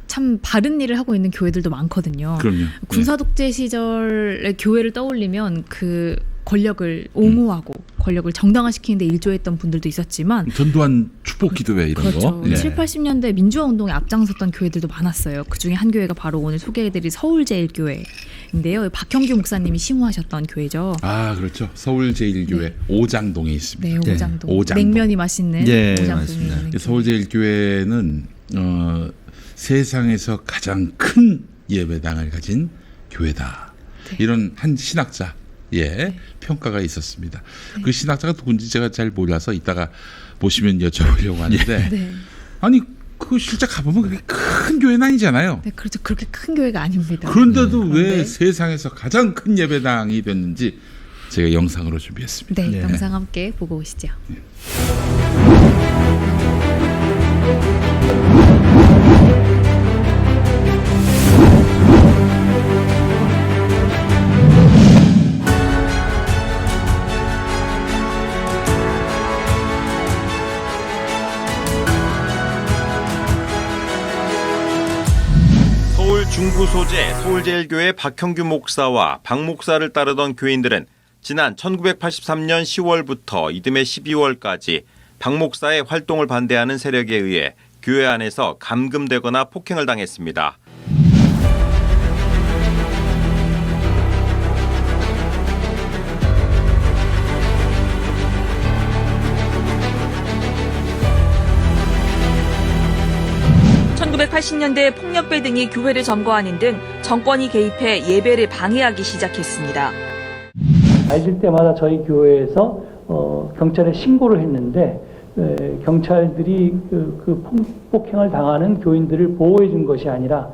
Speaker 1: 참 바른 일을 하고 있는 교회들도 많거든요.
Speaker 2: 그럼요.
Speaker 1: 군사 독재 시절의 교회를 떠올리면 그 권력을 옹호하고 권력을 정당화시키는 데 일조했던 분들도 있었지만
Speaker 2: 전두환 축복기도회 이런
Speaker 1: 그렇죠.
Speaker 2: 거. 예.
Speaker 1: 7, 80년대 민주화 운동에 앞장섰던 교회들도 많았어요. 그중에 한 교회가 바로 오늘 소개해드릴 서울제일교회인데요. 박형규 목사님이 심호하셨던 교회죠.
Speaker 2: 아, 그렇죠. 서울제일교회 오장동에 있습니다.
Speaker 1: 네, 오장동.
Speaker 2: 오장동.
Speaker 1: 냉면이 맛있는
Speaker 3: 네,
Speaker 1: 오장동에
Speaker 3: 맞습니다.
Speaker 1: 있는 교회.
Speaker 2: 서울제일교회는 세상에서 가장 큰 예배당을 가진 교회다.
Speaker 1: 네.
Speaker 2: 이런 한 신학자 평가가 있었습니다. 그 신학자가 누군지 제가 잘 몰라서 이따가 보시면 여쭤보려고 하는데
Speaker 1: 네.
Speaker 2: 아니 그 실제 가보면 그게 큰 교회는 아니잖아요.
Speaker 1: 네, 그렇죠. 그렇게 큰 교회가 아닙니다.
Speaker 2: 그런데도 왜
Speaker 1: 그런데
Speaker 2: 세상에서 가장 큰 예배당이 됐는지 제가 영상으로 준비했습니다.
Speaker 1: 네,
Speaker 3: 네.
Speaker 1: 영상 함께 보고 오시죠.
Speaker 4: 서울 중구 소재 서울제일교회 박형규 목사와 박 목사를 따르던 교인들은 지난 1983년 10월부터 이듬해 12월까지 박 목사의 활동을 반대하는 세력에 의해 교회 안에서 감금되거나 폭행을 당했습니다.
Speaker 5: (1980년대) 폭력배 등이 교회를 점거하는 등 정권이 개입해 예배를 방해하기 시작했습니다.
Speaker 6: 알릴 때마다 저희 교회에서 경찰에 신고를 했는데 경찰들이 그 폭행을 당하는 교인들을 보호해 준 것이 아니라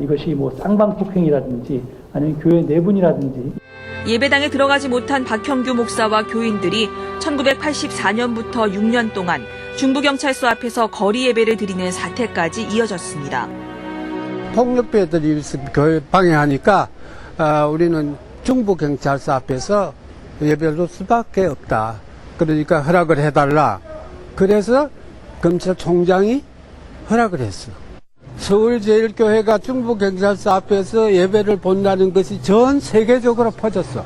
Speaker 6: 이것이 뭐 쌍방폭행이라든지 아니면 교회 내분이라든지
Speaker 5: 예배당에 들어가지 못한 박형규 목사와 교인들이 1984년부터 6년 동안 중부경찰서 앞에서 거리 예배를 드리는 사태까지 이어졌습니다.
Speaker 7: 폭력배들이 교회 방해하니까 우리는 중부경찰서 앞에서 예배를 드릴 수밖에 없다. 그러니까 허락을 해달라. 그래서 검찰총장이 허락을 했어. 서울제일교회가 중부경찰서 앞에서 예배를 본다는 것이 전 세계적으로 퍼졌어.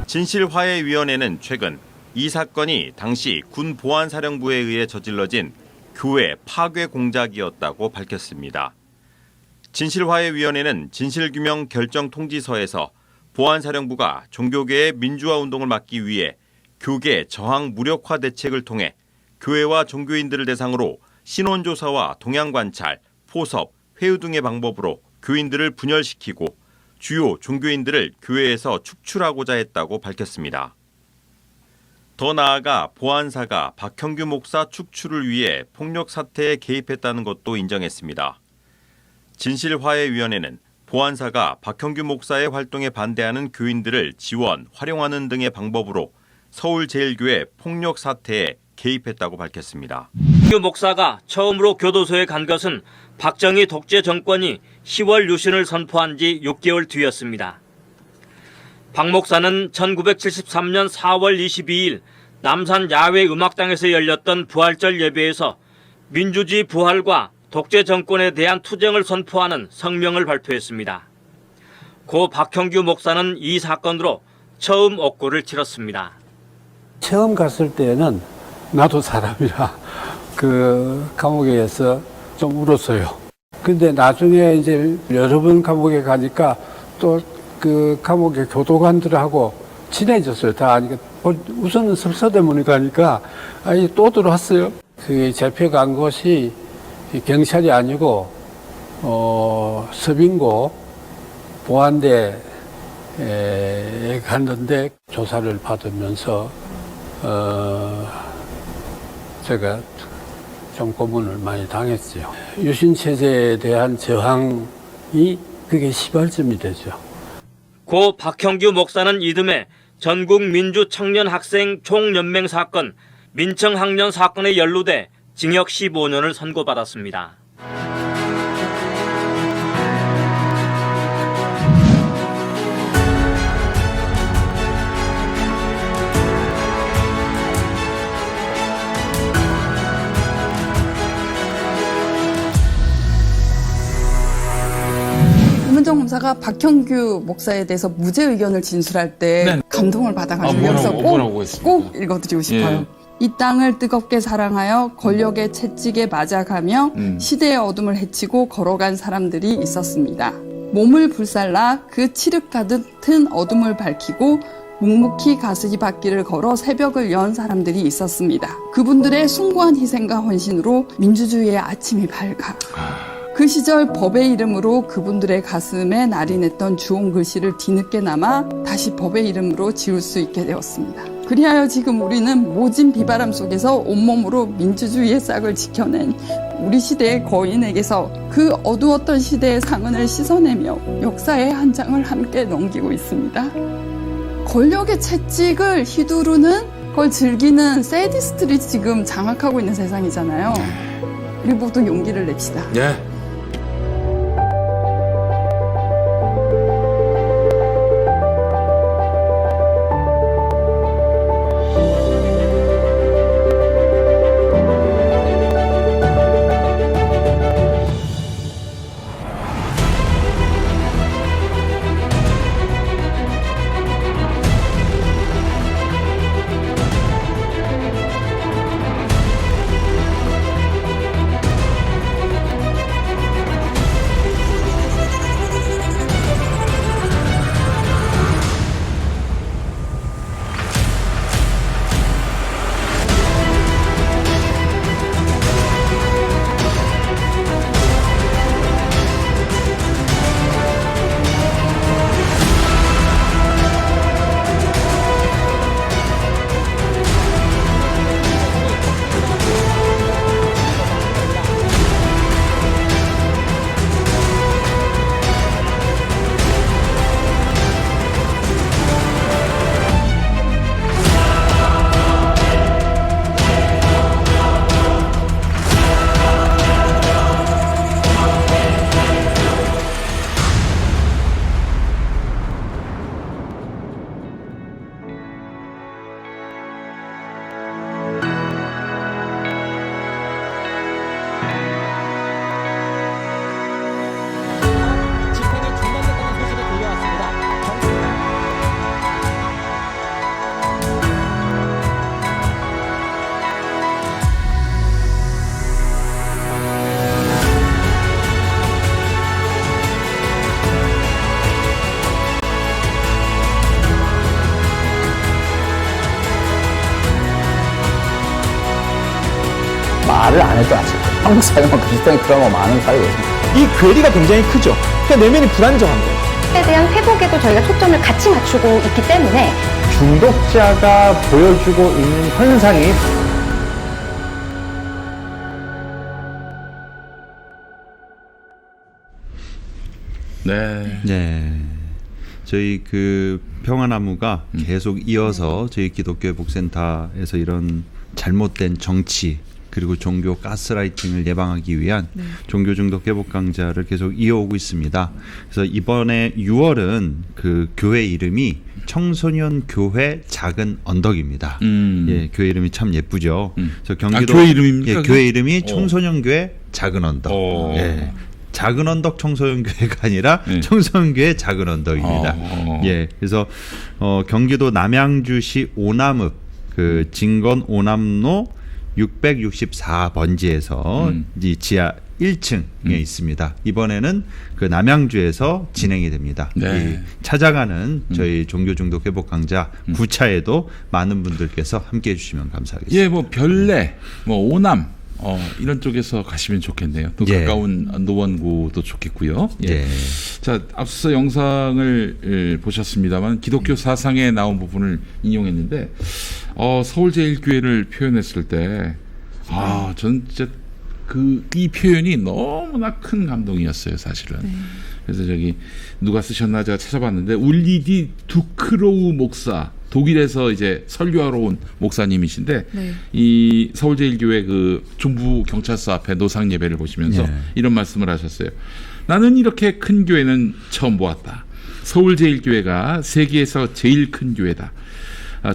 Speaker 4: 진실화해위원회는 최근 이 사건이 당시 군 보안사령부에 의해 저질러진 교회 파괴 공작이었다고 밝혔습니다. 진실화해위원회는 진실규명 결정 통지서에서 보안사령부가 종교계의 민주화운동을 막기 위해 교계 저항 무력화 대책을 통해 교회와 종교인들을 대상으로 신원조사와 동향관찰, 포섭, 회유 등의 방법으로 교인들을 분열시키고 주요 종교인들을 교회에서 축출하고자 했다고 밝혔습니다. 더 나아가 보안사가 박형규 목사 축출을 위해 폭력 사태에 개입했다는 것도 인정했습니다. 진실화해위원회는 보안사가 박형규 목사의 활동에 반대하는 교인들을 지원, 활용하는 등의 방법으로 서울제일교회 폭력 사태에 개입했다고 밝혔습니다.
Speaker 8: 박형규 목사가 처음으로 교도소에 간 것은 박정희 독재 정권이 10월 유신을 선포한 지 6개월 뒤였습니다. 박 목사는 1973년 4월 22일 남산 야외 음악당에서 열렸던 부활절 예배에서 민주주의 부활과 독재 정권에 대한 투쟁을 선포하는 성명을 발표했습니다. 고 박형규 목사는 이 사건으로 처음 옥고를 치렀습니다.
Speaker 7: 처음 갔을 때는 나도 사람이라 그 감옥에서 좀 울었어요. 근데 나중에 이제 여러 번 감옥에 가니까 또 그 감옥의 교도관들하고 친해졌어요. 다 아니까 우선은 섭서대문에 가니까 아니 또 들어왔어요. 그 잡혀간 곳이 경찰이 아니고 서빙고 보안대에 갔는데 조사를 받으면서 제가 좀 고문을 많이 당했죠. 유신 체제에 대한 저항이 그게 시발점이 되죠.
Speaker 8: 고 박형규 목사는 이듬해 전국 민주 청년 학생 총연맹 사건, 민청학년 사건에 연루돼 징역 15년을 선고받았습니다.
Speaker 9: 김은정 검사가 박형규 목사에 대해서 무죄 의견을 진술할 때
Speaker 2: 네.
Speaker 9: 감동을 받아가지고 여기서 꼭 읽어드리고 싶어요. 이 땅을 뜨겁게 사랑하여 권력의 채찍에 맞아가며 시대의 어둠을 헤치고 걸어간 사람들이 있었습니다. 몸을 불살라 그 칠흑 같은 어둠을 밝히고 묵묵히 가스바퀴를 걸어 새벽을 연 사람들이 있었습니다. 그분들의 숭고한 희생과 헌신으로 민주주의의 아침이 밝아. 그 시절 법의 이름으로 그분들의 가슴에 날인했던 주홍 글씨를 뒤늦게나마 다시 법의 이름으로 지울 수 있게 되었습니다. 그리하여 지금 우리는 모진 비바람 속에서 온몸으로 민주주의의 싹을 지켜낸 우리 시대의 거인에게서 그 어두웠던 시대의 상흔을 씻어내며 역사의 한 장을 함께 넘기고 있습니다. 권력의 채찍을 휘두르는 걸 즐기는 세디스트들이 지금 장악하고 있는 세상이잖아요. 우리 모두 용기를 냅시다.
Speaker 2: 예.
Speaker 10: 말을 안 해도 아실 거예요. 한국 사회만 비슷한 트라우마 많은 사회가 있습니다.
Speaker 11: 이 괴리가 굉장히 크죠. 그러니까 내면이 불안정한 거예요.
Speaker 12: 에 대한 회복에도 저희가 초점을 같이 맞추고 있기 때문에
Speaker 10: 중독자가 보여주고 있는 현상이
Speaker 2: 네.
Speaker 3: 네. 저희 그 평화나무가 계속 이어서 저희 기독교 복센터에서 이런 잘못된 정치 그리고 종교 가스라이팅을 예방하기 위한 종교 중독 회복 강좌를 계속 이어오고 있습니다. 그래서 이번에 6월은 그 교회 이름이 청소년 교회 작은 언덕입니다. 예, 교회 이름이 참 예쁘죠. 그래서 경기도
Speaker 2: 교회 이름입니까?
Speaker 3: 예, 교회 이름이 청소년 교회 작은 언덕. 예. 작은 언덕 청소년 교회가 아니라 청소년 교회 작은 언덕입니다. 예, 그래서 경기도 남양주시 오남읍 그 진건 오남로 664번지에서 이 지하 1층에 있습니다. 이번에는 그 남양주에서 진행이 됩니다.
Speaker 2: 네.
Speaker 3: 찾아가는 저희 종교 중독 회복 강좌 9차에도 많은 분들께서 함께해 주시면 감사하겠습니다.
Speaker 2: 예, 뭐 별내, 뭐 오남 이런 쪽에서 가시면 좋겠네요. 또 가까운 노원구도 좋겠고요. 예. 자, 앞서 영상을 보셨습니다만 기독교 사상에 나온 부분을 인용했는데 서울제일교회를 표현했을 때 저는 진짜 이 표현이 너무나 큰 감동이었어요, 사실은. 그래서 저기 누가 쓰셨나 제가 찾아봤는데 울리디 두크로우 목사, 독일에서 이제 설교하러 온 목사님이신데
Speaker 1: 네.
Speaker 2: 이 서울제일교회 그 중부 경찰서 앞에 노상 예배를 보시면서 이런 말씀을 하셨어요. 나는 이렇게 큰 교회는 처음 보았다. 서울제일교회가 세계에서 제일 큰 교회다.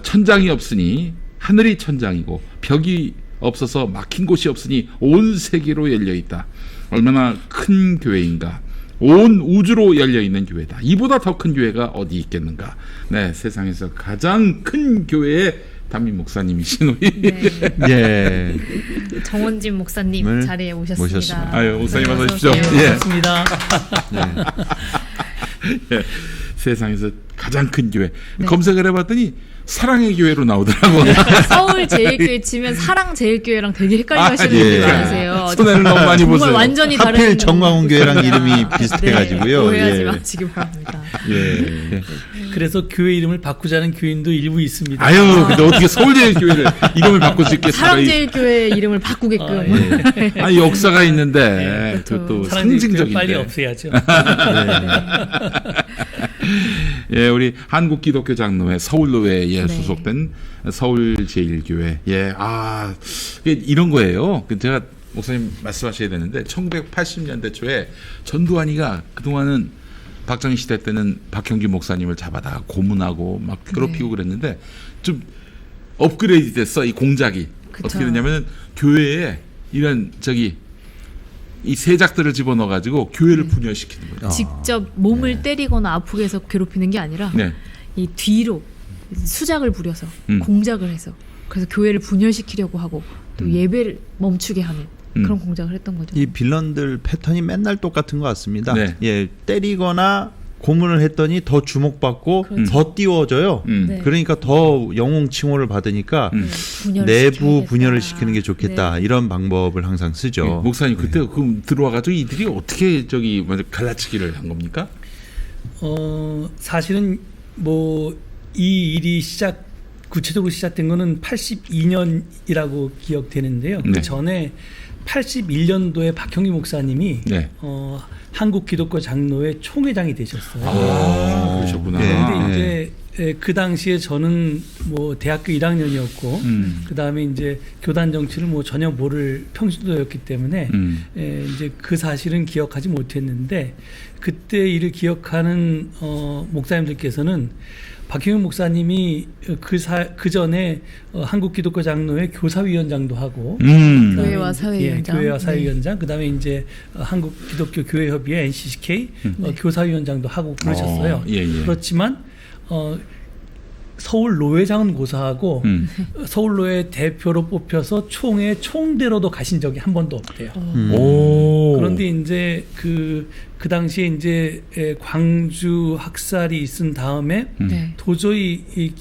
Speaker 2: 천장이 없으니 하늘이 천장이고 벽이 없어서 막힌 곳이 없으니 온 세계로 열려 있다. 얼마나 큰 교회인가. 온 우주로 열려 있는 교회다. 이보다 더 큰 교회가 어디 있겠는가. 네, 세상에서 가장 큰 교회의 담임 목사님이신 우리
Speaker 3: 예.
Speaker 1: 정원진 목사님 자리에 오셨습니다.
Speaker 2: 아유, 목사님 어서 오십시오.
Speaker 11: 반갑습니다.
Speaker 2: 예, 세상에서 가장 큰 교회. 검색을 해봤더니 사랑의 교회로 나오더라고.
Speaker 1: 서울제일교회 치면 사랑제일교회랑 되게 헷갈려 하시는 분들이 많으세요.
Speaker 2: 손해를 너무 많이
Speaker 1: 정말
Speaker 2: 보세요.
Speaker 1: 완전히 다른.
Speaker 3: 하필 정광훈 교회랑 이름이 비슷해가지고요.
Speaker 1: 네, 오해하지
Speaker 3: 예.
Speaker 1: 마시기 바랍니다.
Speaker 2: 예.
Speaker 11: 그래서 교회 이름을 바꾸자는 교인도 일부 있습니다.
Speaker 2: 아유, 근데 어떻게 서울제일교회를 이름을 바꿀 수 있겠습니까?
Speaker 1: 사랑제일교회 이름을 바꾸게끔.
Speaker 2: 아, 역사가 있는데 그것도 상징적인데.
Speaker 11: 빨리 없애야죠.
Speaker 2: 예, 우리 한국기독교장로회 서울로회에 소속된 서울제일교회. 예, 이런 거예요. 제가 목사님 말씀하셔야 되는데 1980년대 초에 전두환이가 그동안은 박정희 시대 때는 박형규 목사님을 잡아다가 고문하고 막 괴롭히고 그랬는데 좀 업그레이드 됐어, 이 공작이.
Speaker 1: 그쵸.
Speaker 2: 어떻게 되냐면은 교회에 이런 이 세작들을 집어넣어가지고 교회를 분열시키는 거예요.
Speaker 1: 직접 몸을 때리거나 아프게 해서 괴롭히는 게 아니라 이 뒤로 수작을 부려서 공작을 해서 그래서 교회를 분열시키려고 하고 또 예배를 멈추게 하는 그런 공작을 했던 거죠.
Speaker 3: 이 빌런들 패턴이 맨날 똑같은 것 같습니다. 예, 때리거나 고문을 했더니 더 주목받고 더 띄워져요. 그러니까 더 영웅 칭호를 받으니까 내부 분열을 시키는 게 좋겠다. 이런 방법을 항상 쓰죠.
Speaker 2: 목사님 그때 그럼 들어와가지고 이들이 어떻게 먼저 갈라치기를 한 겁니까?
Speaker 11: 사실은 이 일이 구체적으로 시작된 거는 82년이라고 기억되는데요. 그 전에 81년도에 박형규 목사님이 한국기독교 장로회 총회장이 되셨어요.
Speaker 2: 그러셨구나.
Speaker 11: 그런데 이제 그 당시에 저는 대학교 1학년이었고 그 다음에 이제 교단 정치를 전혀 모를 평신도였기 때문에 이제 그 사실은 기억하지 못했는데 그때 일을 기억하는 목사님들께서는 박형규 목사님이 그 전에 한국기독교 장로회 교사위원장도 하고
Speaker 1: 교회와 사회위원장,
Speaker 11: 교회와 사회위원장, 그다음에 이제 한국기독교 교회협의회 NCCK 교사위원장도 하고 그러셨어요. 그렇지만 서울로회장은 고사하고 서울로회 대표로 뽑혀서 총회 총대로도 가신 적이 한 번도 없대요. 그런데 이제 그 당시에 이제 광주 학살이 있은 다음에 도저히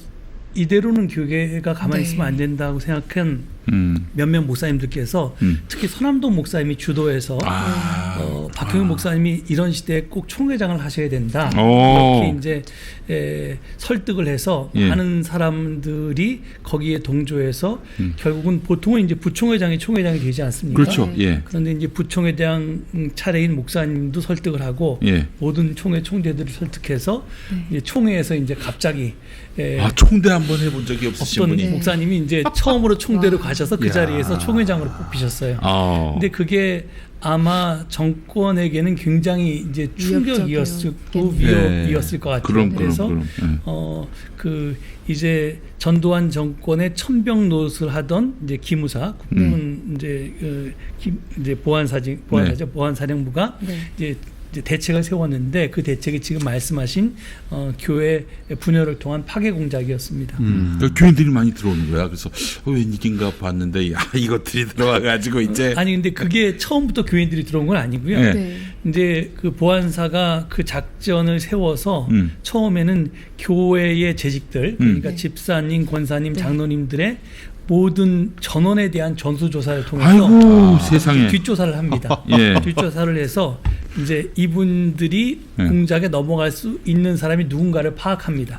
Speaker 11: 이대로는 교회가 가만히 있으면 안 된다고 생각한 몇몇 목사님들께서 특히 서남동 목사님이 주도해서 박형규 목사님이 이런 시대에 꼭 총회장을 하셔야 된다. 이렇게 이제 설득을 해서 많은 사람들이 거기에 동조해서 결국은 보통은 이제 부총회장이 총회장이 되지 않습니까?
Speaker 2: 그렇죠.
Speaker 11: 그런데 이제 부총회장 차례인 목사님도 설득을 하고 모든 총회 총대들을 설득해서 이제 총회에서 이제 갑자기
Speaker 2: 총대 한번 해본 적이 없으신 분이
Speaker 11: 목사님이 이제 처음으로 총대로 가셔서 그 자리에서 총회장으로 뽑히셨어요. 근데 그게 아마 정권에게는 굉장히 이제 충격이었고 위협이었을 것 같아요. 그래서 이제 전두환 정권의 천병 노릇을 하던 이제 기무사 국군 이제 보안사령부가 이제 대책을 세웠는데 그 대책이 지금 말씀하신 교회 분열을 통한 파괴 공작이었습니다.
Speaker 2: 교인들이 많이 들어오는 거야. 그래서 웬일인가 봤는데 이것들이 들어와가지고 이제
Speaker 11: 근데 그게 처음부터 교인들이 들어온 건 아니고요. 이제 그 보안사가 그 작전을 세워서 처음에는 교회의 재직들 그러니까 집사님, 권사님, 장로님들의 모든 전원에 대한 전수조사를 통해서
Speaker 2: 세상에
Speaker 11: 뒷조사를 합니다. 뒷조사를 해서 이제 이분들이 공작에 넘어갈 수 있는 사람이 누군가를 파악합니다.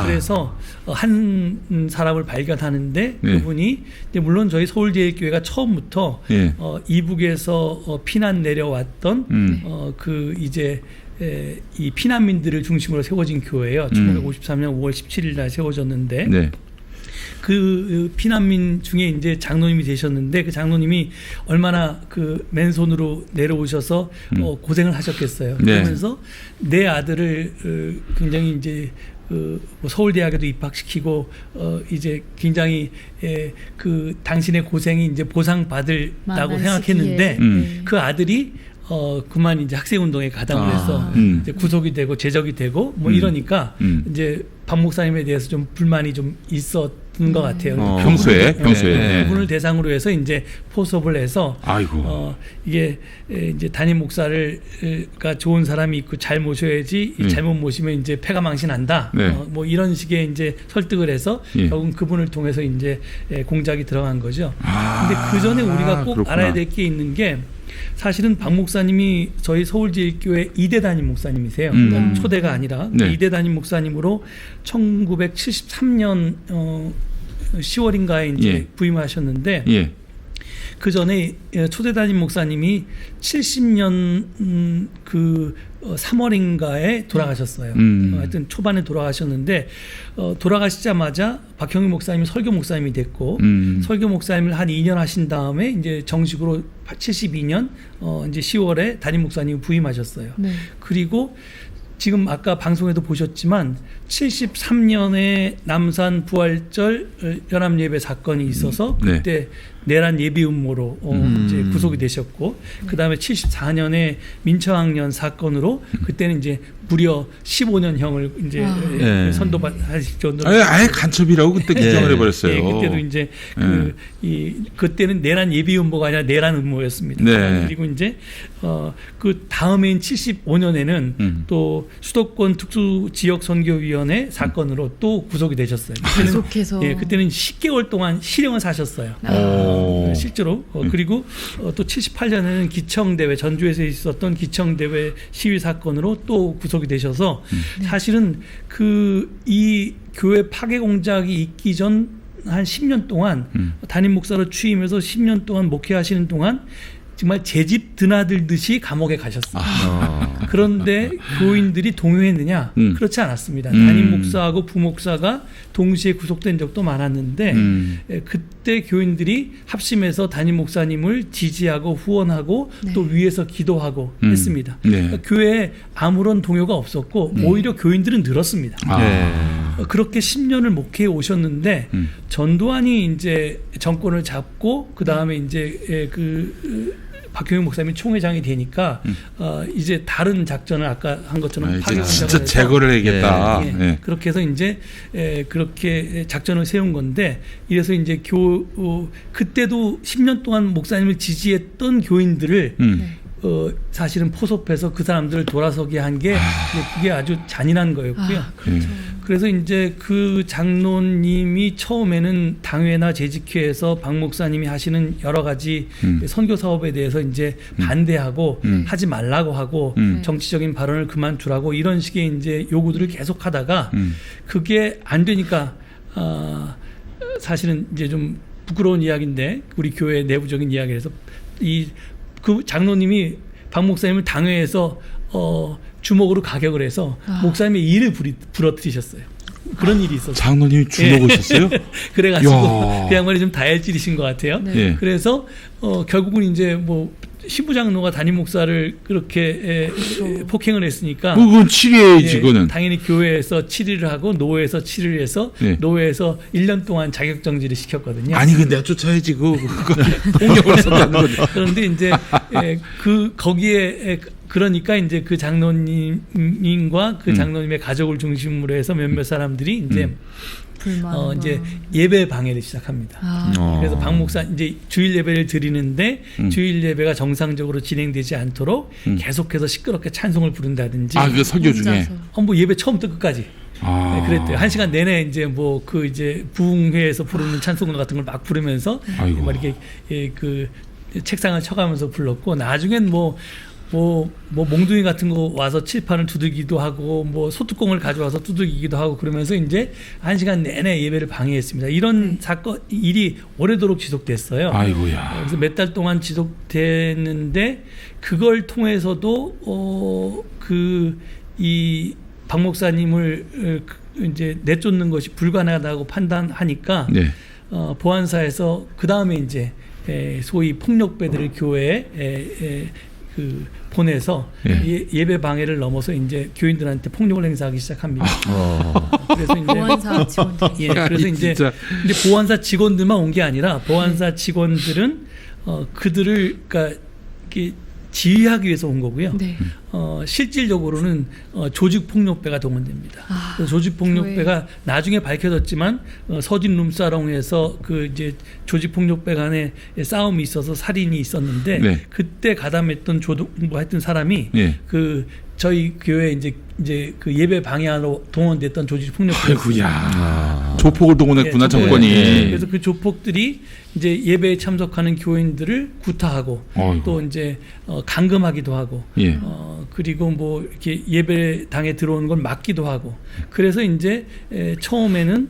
Speaker 11: 그래서 한 사람을 발견하는데 그분이 물론 저희 서울제일교회가 처음부터 이북에서 피난 내려왔던 그 이제 이 피난민들을 중심으로 세워진 교회예요. 1953년 5월 17일 날 세워졌는데 그 피난민 중에 이제 장로님이 되셨는데 그 장로님이 얼마나 그 맨손으로 내려오셔서 고생을 하셨겠어요. 그러면서 내 아들을 굉장히 이제 뭐 서울대학에도 입학시키고 이제 굉장히 그 당신의 고생이 이제 보상받으라고 생각했는데 그 아들이 그만 이제 학생운동에 가담을 해서 이제 구속이 되고 제적이 되고 뭐 이러니까 이제 박 목사님에 대해서 좀 불만이 좀 있었던 것 같아요.
Speaker 2: 평소에
Speaker 11: 그분을 대상으로 해서 이제 포섭을 해서 이게 이제 담임 목사가 좋은 사람이 있고 잘 모셔야지 잘못 모시면 이제 패가 망신한다. 뭐 이런 식의 이제 설득을 해서 결국은 그분을 통해서 이제 공작이 들어간 거죠. 근데 그 전에 우리가 꼭
Speaker 2: 그렇구나.
Speaker 11: 알아야 될 게 있는 게 사실은 박 목사님이 저희 서울제일교회 2대 담임 목사님이세요. 그러니까 초대가 아니라 2대 담임 목사님으로 1973년 10월인가에 이제 부임하셨는데 그 전에 초대 담임 목사님이 70년 그 3월인가에 돌아가셨어요. 하여튼 초반에 돌아가셨는데 돌아가시자마자 박형규 목사님이 설교 목사님이 됐고 설교 목사님을 한 2년 하신 다음에 이제 정식으로 72년 이제 10월에 담임 목사님 부임하셨어요. 그리고 지금 아까 방송에도 보셨지만 73년에 남산 부활절 연합예배 사건이 있어서 그때 내란 예비 음모로 이제 구속이 되셨고 그 다음에 74년에 민청학년 사건으로 그때는 이제 무려 15년형을 이제 선도하실 정도로
Speaker 2: 아예 간첩이라고 그때 규정을 해버렸어요.
Speaker 11: 그때도 이제 그때는 내란 예비 음모가 아니라 내란 음모였습니다. 그리고 이제 그 다음해인 75년에는 또 수도권 특수지역선교위원회 사건으로 또 구속이 되셨어요.
Speaker 1: 계속해서
Speaker 11: 그때는 10개월 동안 실형을 사셨어요. 실제로 그리고 또 78년에는 기청대회 전주에서 있었던 기청대회 시위 사건으로 또 구속이 되셔서 사실은 그 이 교회 파괴 공작이 있기 전 한 10년 동안 담임 목사로 취임해서 10년 동안 목회하시는 동안 정말 제 집 드나들듯이 감옥에 가셨어요. 그런데 교인들이 동요했느냐? 그렇지 않았습니다. 담임 목사하고 부목사가 동시에 구속된 적도 많았는데 그때 교인들이 합심해서 담임 목사님을 지지하고 후원하고 또 위에서 기도하고 했습니다. 그러니까 교회에 아무런 동요가 없었고 오히려 교인들은 늘었습니다. 그렇게 10년을 목회해 오셨는데 전두환이 이제 정권을 잡고 그 다음에 이제 박형규 목사님이 총회장이 되니까 이제 다른 작전을 아까 한 것처럼 파괴
Speaker 2: 진짜 제거를 해야겠다.
Speaker 11: 그렇게 해서 이제 그렇게 작전을 세운 건데 이래서 이제 그때도 10년 동안 목사님을 지지했던 교인들을 사실은 포섭해서 그 사람들을 돌아서게 한 게 그게 아주 잔인한 거였고요. 그래서 이제 그 장로님이 처음에는 당회나 재직회에서 박 목사님이 하시는 여러 가지 선교 사업에 대해서 이제 반대하고 하지 말라고 하고 정치적인 발언을 그만두라고 이런 식의 이제 요구들을 계속하다가 그게 안 되니까 사실은 이제 좀 부끄러운 이야기인데 우리 교회 내부적인 이야기에서 그 장로님이 박 목사님을 당회에서 주먹으로 가격을 해서 목사님의 일을 부러뜨리셨어요. 그런 일이 있었어요.
Speaker 2: 장로님이 주먹을 쳤어요?
Speaker 11: 그래가지고 그 양반이 좀 다혈질이신 것 같아요. 그래서 결국은 이제 뭐 시부장로가 담임 목사를 그렇게 폭행을 했으니까
Speaker 2: 그건 치료해야지. 그거는
Speaker 11: 당연히 교회에서 치리를 하고 노회에서 치리를 해서 노회에서 1년 동안 자격정지를 시켰거든요.
Speaker 2: 아니 근데 쫓아야지 그거 폭력을 썼다는 거죠.
Speaker 11: 그런데 이제 거기에 그러니까 이제 그 장로님과 그 장로님의 가족을 중심으로 해서 몇몇 사람들이 이제 이제 예배 방해를 시작합니다. 그래서 박 목사 이제 주일 예배를 드리는데 주일 예배가 정상적으로 진행되지 않도록 계속해서 시끄럽게 찬송을 부른다든지.
Speaker 2: 그 설교 중에.
Speaker 11: 뭐 예배 처음부터 끝까지. 그랬대요. 1시간 내내 이제 뭐 그 이제 부흥회에서 부르는 찬송 같은 걸 막 부르면서 막 이렇게 그 책상을 쳐가면서 불렀고 나중엔 뭐 뭐 몽둥이 같은 거 와서 칠판을 두들기도 하고 뭐 소뚜껑을 가져와서 두들기기도 하고 그러면서 이제 1시간 내내 예배를 방해했습니다. 이런 사건 일이 오래도록 지속됐어요.
Speaker 2: 아이고야.
Speaker 11: 그래서 몇 달 동안 지속됐는데 그걸 통해서도 이 박 목사님을 이제 내쫓는 것이 불가능하다고 판단하니까
Speaker 2: 네.
Speaker 11: 보안사에서 그 다음에 이제 소위 폭력배들을 교회에 보내서 예배 방해를 넘어서 이제 교인들한테 폭력을 행사하기 시작합니다. 그래서 이제
Speaker 1: 보안사 직원들.
Speaker 11: 그래서 이제 보안사 직원들만 온 게 아니라 보안사 직원들은 그들을 그러니까 이렇게 지휘하기 위해서 온 거고요.
Speaker 1: 네.
Speaker 11: 실질적으로는 조직 폭력배가 동원됩니다. 그래서 조직 폭력배가 나중에 밝혀졌지만 서진 룸사롱에서 그 이제 조직 폭력배 간에 싸움이 있어서 살인이 있었는데
Speaker 2: 네.
Speaker 11: 그때 가담했던 뭐 했던 사람이
Speaker 2: 네.
Speaker 11: 그 저희 교회 이제 그 예배 방해하러 동원됐던 조직 폭력배.
Speaker 2: 아이고야. 조폭을 동원했구나 정권이.
Speaker 11: 그래서 그 조폭들이 이제 예배에 참석하는 교인들을 구타하고
Speaker 2: 어이구.
Speaker 11: 또 이제 감금하기도 하고
Speaker 2: 예.
Speaker 11: 그리고 뭐 이렇게 예배당에 들어오는 걸 막기도 하고 그래서 이제 처음에는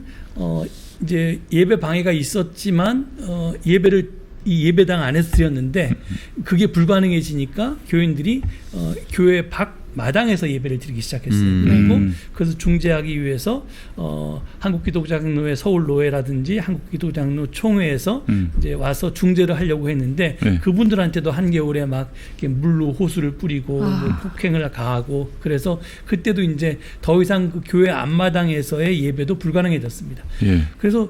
Speaker 11: 이제 예배 방해가 있었지만 예배를 이 예배당 안에서 드렸는데 그게 불가능해지니까 교인들이 교회 밖 마당에서 예배를 드리기 시작했어요. 그리고 그래서 중재하기 위해서 한국기독장로회 서울노회라든지 한국기독장로 총회에서 이제 와서 중재를 하려고 했는데 그분들한테도 한겨울에 막 이렇게 물로 호수를 뿌리고 뭐 폭행을 가하고 그래서 그때도 이제 더 이상 그 교회 앞마당에서의 예배도 불가능해졌습니다. 그래서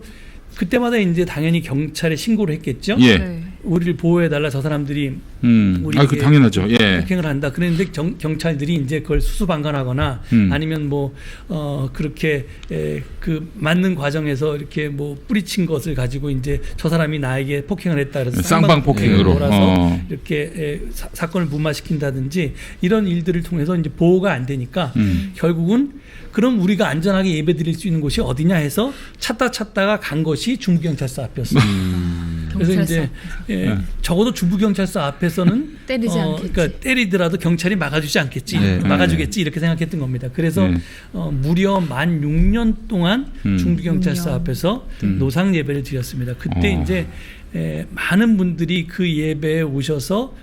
Speaker 11: 그때마다 이제 당연히 경찰에 신고를 했겠죠.
Speaker 2: 예.
Speaker 11: 우리를 보호해달라 저 사람들이 우리에게
Speaker 2: 당연하죠. 예.
Speaker 11: 폭행을 한다. 그런데 경찰들이 이제 그걸 수수방관하거나 아니면 뭐 그렇게 그 맞는 과정에서 이렇게 뭐 뿌리친 것을 가지고 이제 저 사람이 나에게 폭행을 했다 그래서
Speaker 2: 쌍방 폭행으로
Speaker 11: 몰아서 이렇게 사건을 무마시킨다든지 이런 일들을 통해서 이제 보호가 안 되니까 결국은 그럼 우리가 안전하게 예배드릴 수 있는 곳이 어디냐 해서 찾다가 간 것이 중부경찰서 앞이었어요. 그래서 이제 적어도 중부경찰서 앞에서는
Speaker 1: 때리지 않겠지.
Speaker 11: 그러니까 때리더라도 경찰이 막아주지 않겠지, 막아주겠지 이렇게 생각했던 겁니다. 그래서 무려 만 6년 동안 중부경찰서 앞에서 노상 예배를 드렸습니다. 그때 이제 많은 분들이 그 예배에 오셔서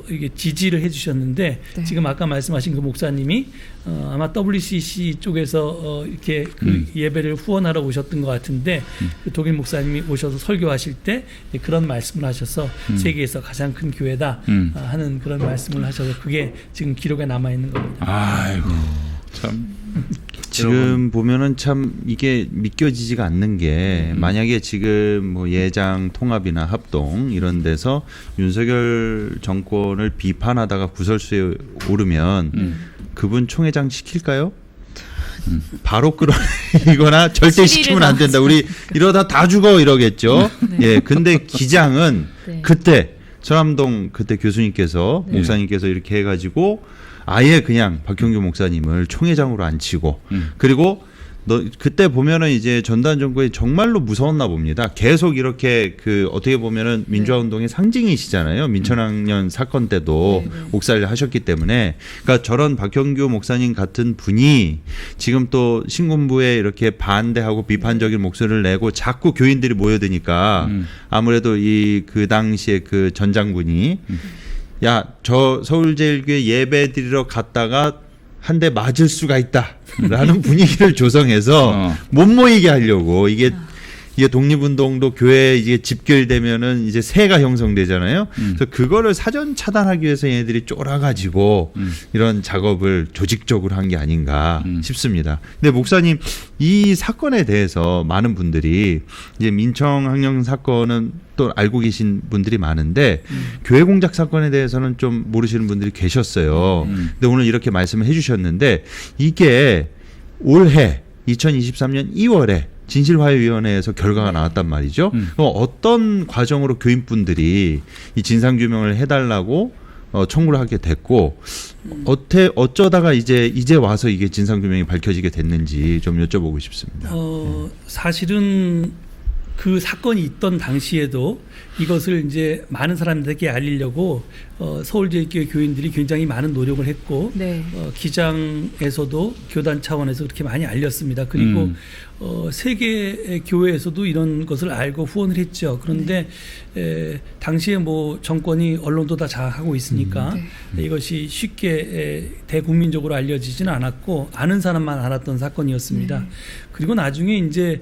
Speaker 11: 이게 지지를 해주셨는데 지금 아까 말씀하신 그 목사님이 아마 WCC 쪽에서 이렇게 그 예배를 후원하러 오셨던 것 같은데 그 독일 목사님이 오셔서 설교하실 때 그런 말씀을 하셔서 세계에서 가장 큰 교회다 하는 그런 말씀을 하셔서 그게 지금 기록에 남아 있는 겁니다.
Speaker 2: 아이고 참.
Speaker 3: 지금 보면은 참 이게 믿겨지지가 않는 게 만약에 지금 뭐 예장 통합이나 합동 이런 데서 윤석열 정권을 비판하다가 구설수에 오르면 그분 총회장 시킬까요? 바로 끌어내거나 절대 시키면 안 된다. 우리 이러다 다 죽어 이러겠죠. 예. 근데 기장은 그때 전암동 그때 교수님께서 목사님께서 이렇게 해가지고 아예 그냥 박형규 목사님을 총회장으로 앉히고 그리고 그때 보면은 이제 전두환 정권이 정말로 무서웠나 봅니다. 계속 이렇게 그 어떻게 보면은 민주화 운동의 상징이시잖아요. 민천학년 사건 때도 옥살이를 하셨기 때문에 그러니까 저런 박형규 목사님 같은 분이 지금 또 신군부에 이렇게 반대하고 비판적인 목소리를 내고 자꾸 교인들이 모여드니까 아무래도 그 당시에 그 전 장군이 야, 저 서울제일교회 예배 드리러 갔다가 한 대 맞을 수가 있다라는 분위기를 조성해서 못 모이게 하려고 이게 독립운동도 교회에 이게 집결되면은 이제 세가 형성되잖아요. 그래서 그거를 사전 차단하기 위해서 얘네들이 쫄아가지고 이런 작업을 조직적으로 한 게 아닌가 싶습니다. 근데 목사님 이 사건에 대해서 많은 분들이 이제 민청학령 사건은 또 알고 계신 분들이 많은데 교회 공작 사건에 대해서는 좀 모르시는 분들이 계셨어요. 근데 오늘 이렇게 말씀을 해주셨는데 이게 올해 2023년 2월에 진실화해위원회에서 결과가 나왔단 말이죠. 어떤 과정으로 교인분들이 이 진상규명을 해달라고 청구를 하게 됐고 어쩌다가 이제 와서 이게 진상규명이 밝혀지게 됐는지 좀 여쭤보고 싶습니다.
Speaker 11: 사실은 그 사건이 있던 당시에도 이것을 이제 많은 사람들에게 알리려고 서울제일교회 교인들이 굉장히 많은 노력을 했고
Speaker 1: 네.
Speaker 11: 기장에서도 교단 차원에서 그렇게 많이 알렸습니다. 그리고 세계 교회에서도 이런 것을 알고 후원을 했죠. 그런데 당시에 뭐 정권이 언론도 다 장악하고 있으니까 이것이 쉽게 대국민적으로 알려지지는 않았고 아는 사람만 알았던 사건이었습니다. 그리고 나중에 이제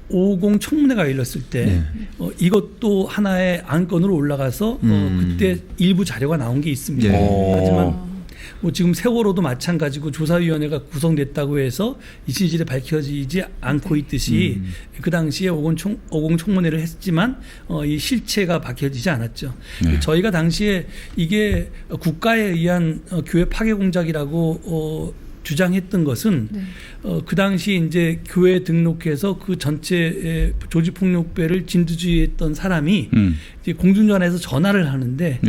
Speaker 11: 550 청문회가 열렸을 때 이것도 하나의 안건으로 올라가서 그때 일부 자료가 나온 게 있습니다. 하지만 뭐 지금 세월호도 마찬가지고 조사위원회가 구성됐다고 해서 이 진실이 밝혀지지 않고 있듯이 그 당시에 550 청문회를 했지만 이 실체가 밝혀지지 않았죠. 저희가 당시에 이게 국가에 의한 교회 파괴 공작이라고 주장했던 것은 그 당시 이제 교회 등록해서 그 전체 조직폭력배를 진두지휘했던 사람이 이제 공중전화에서 전화를 하는데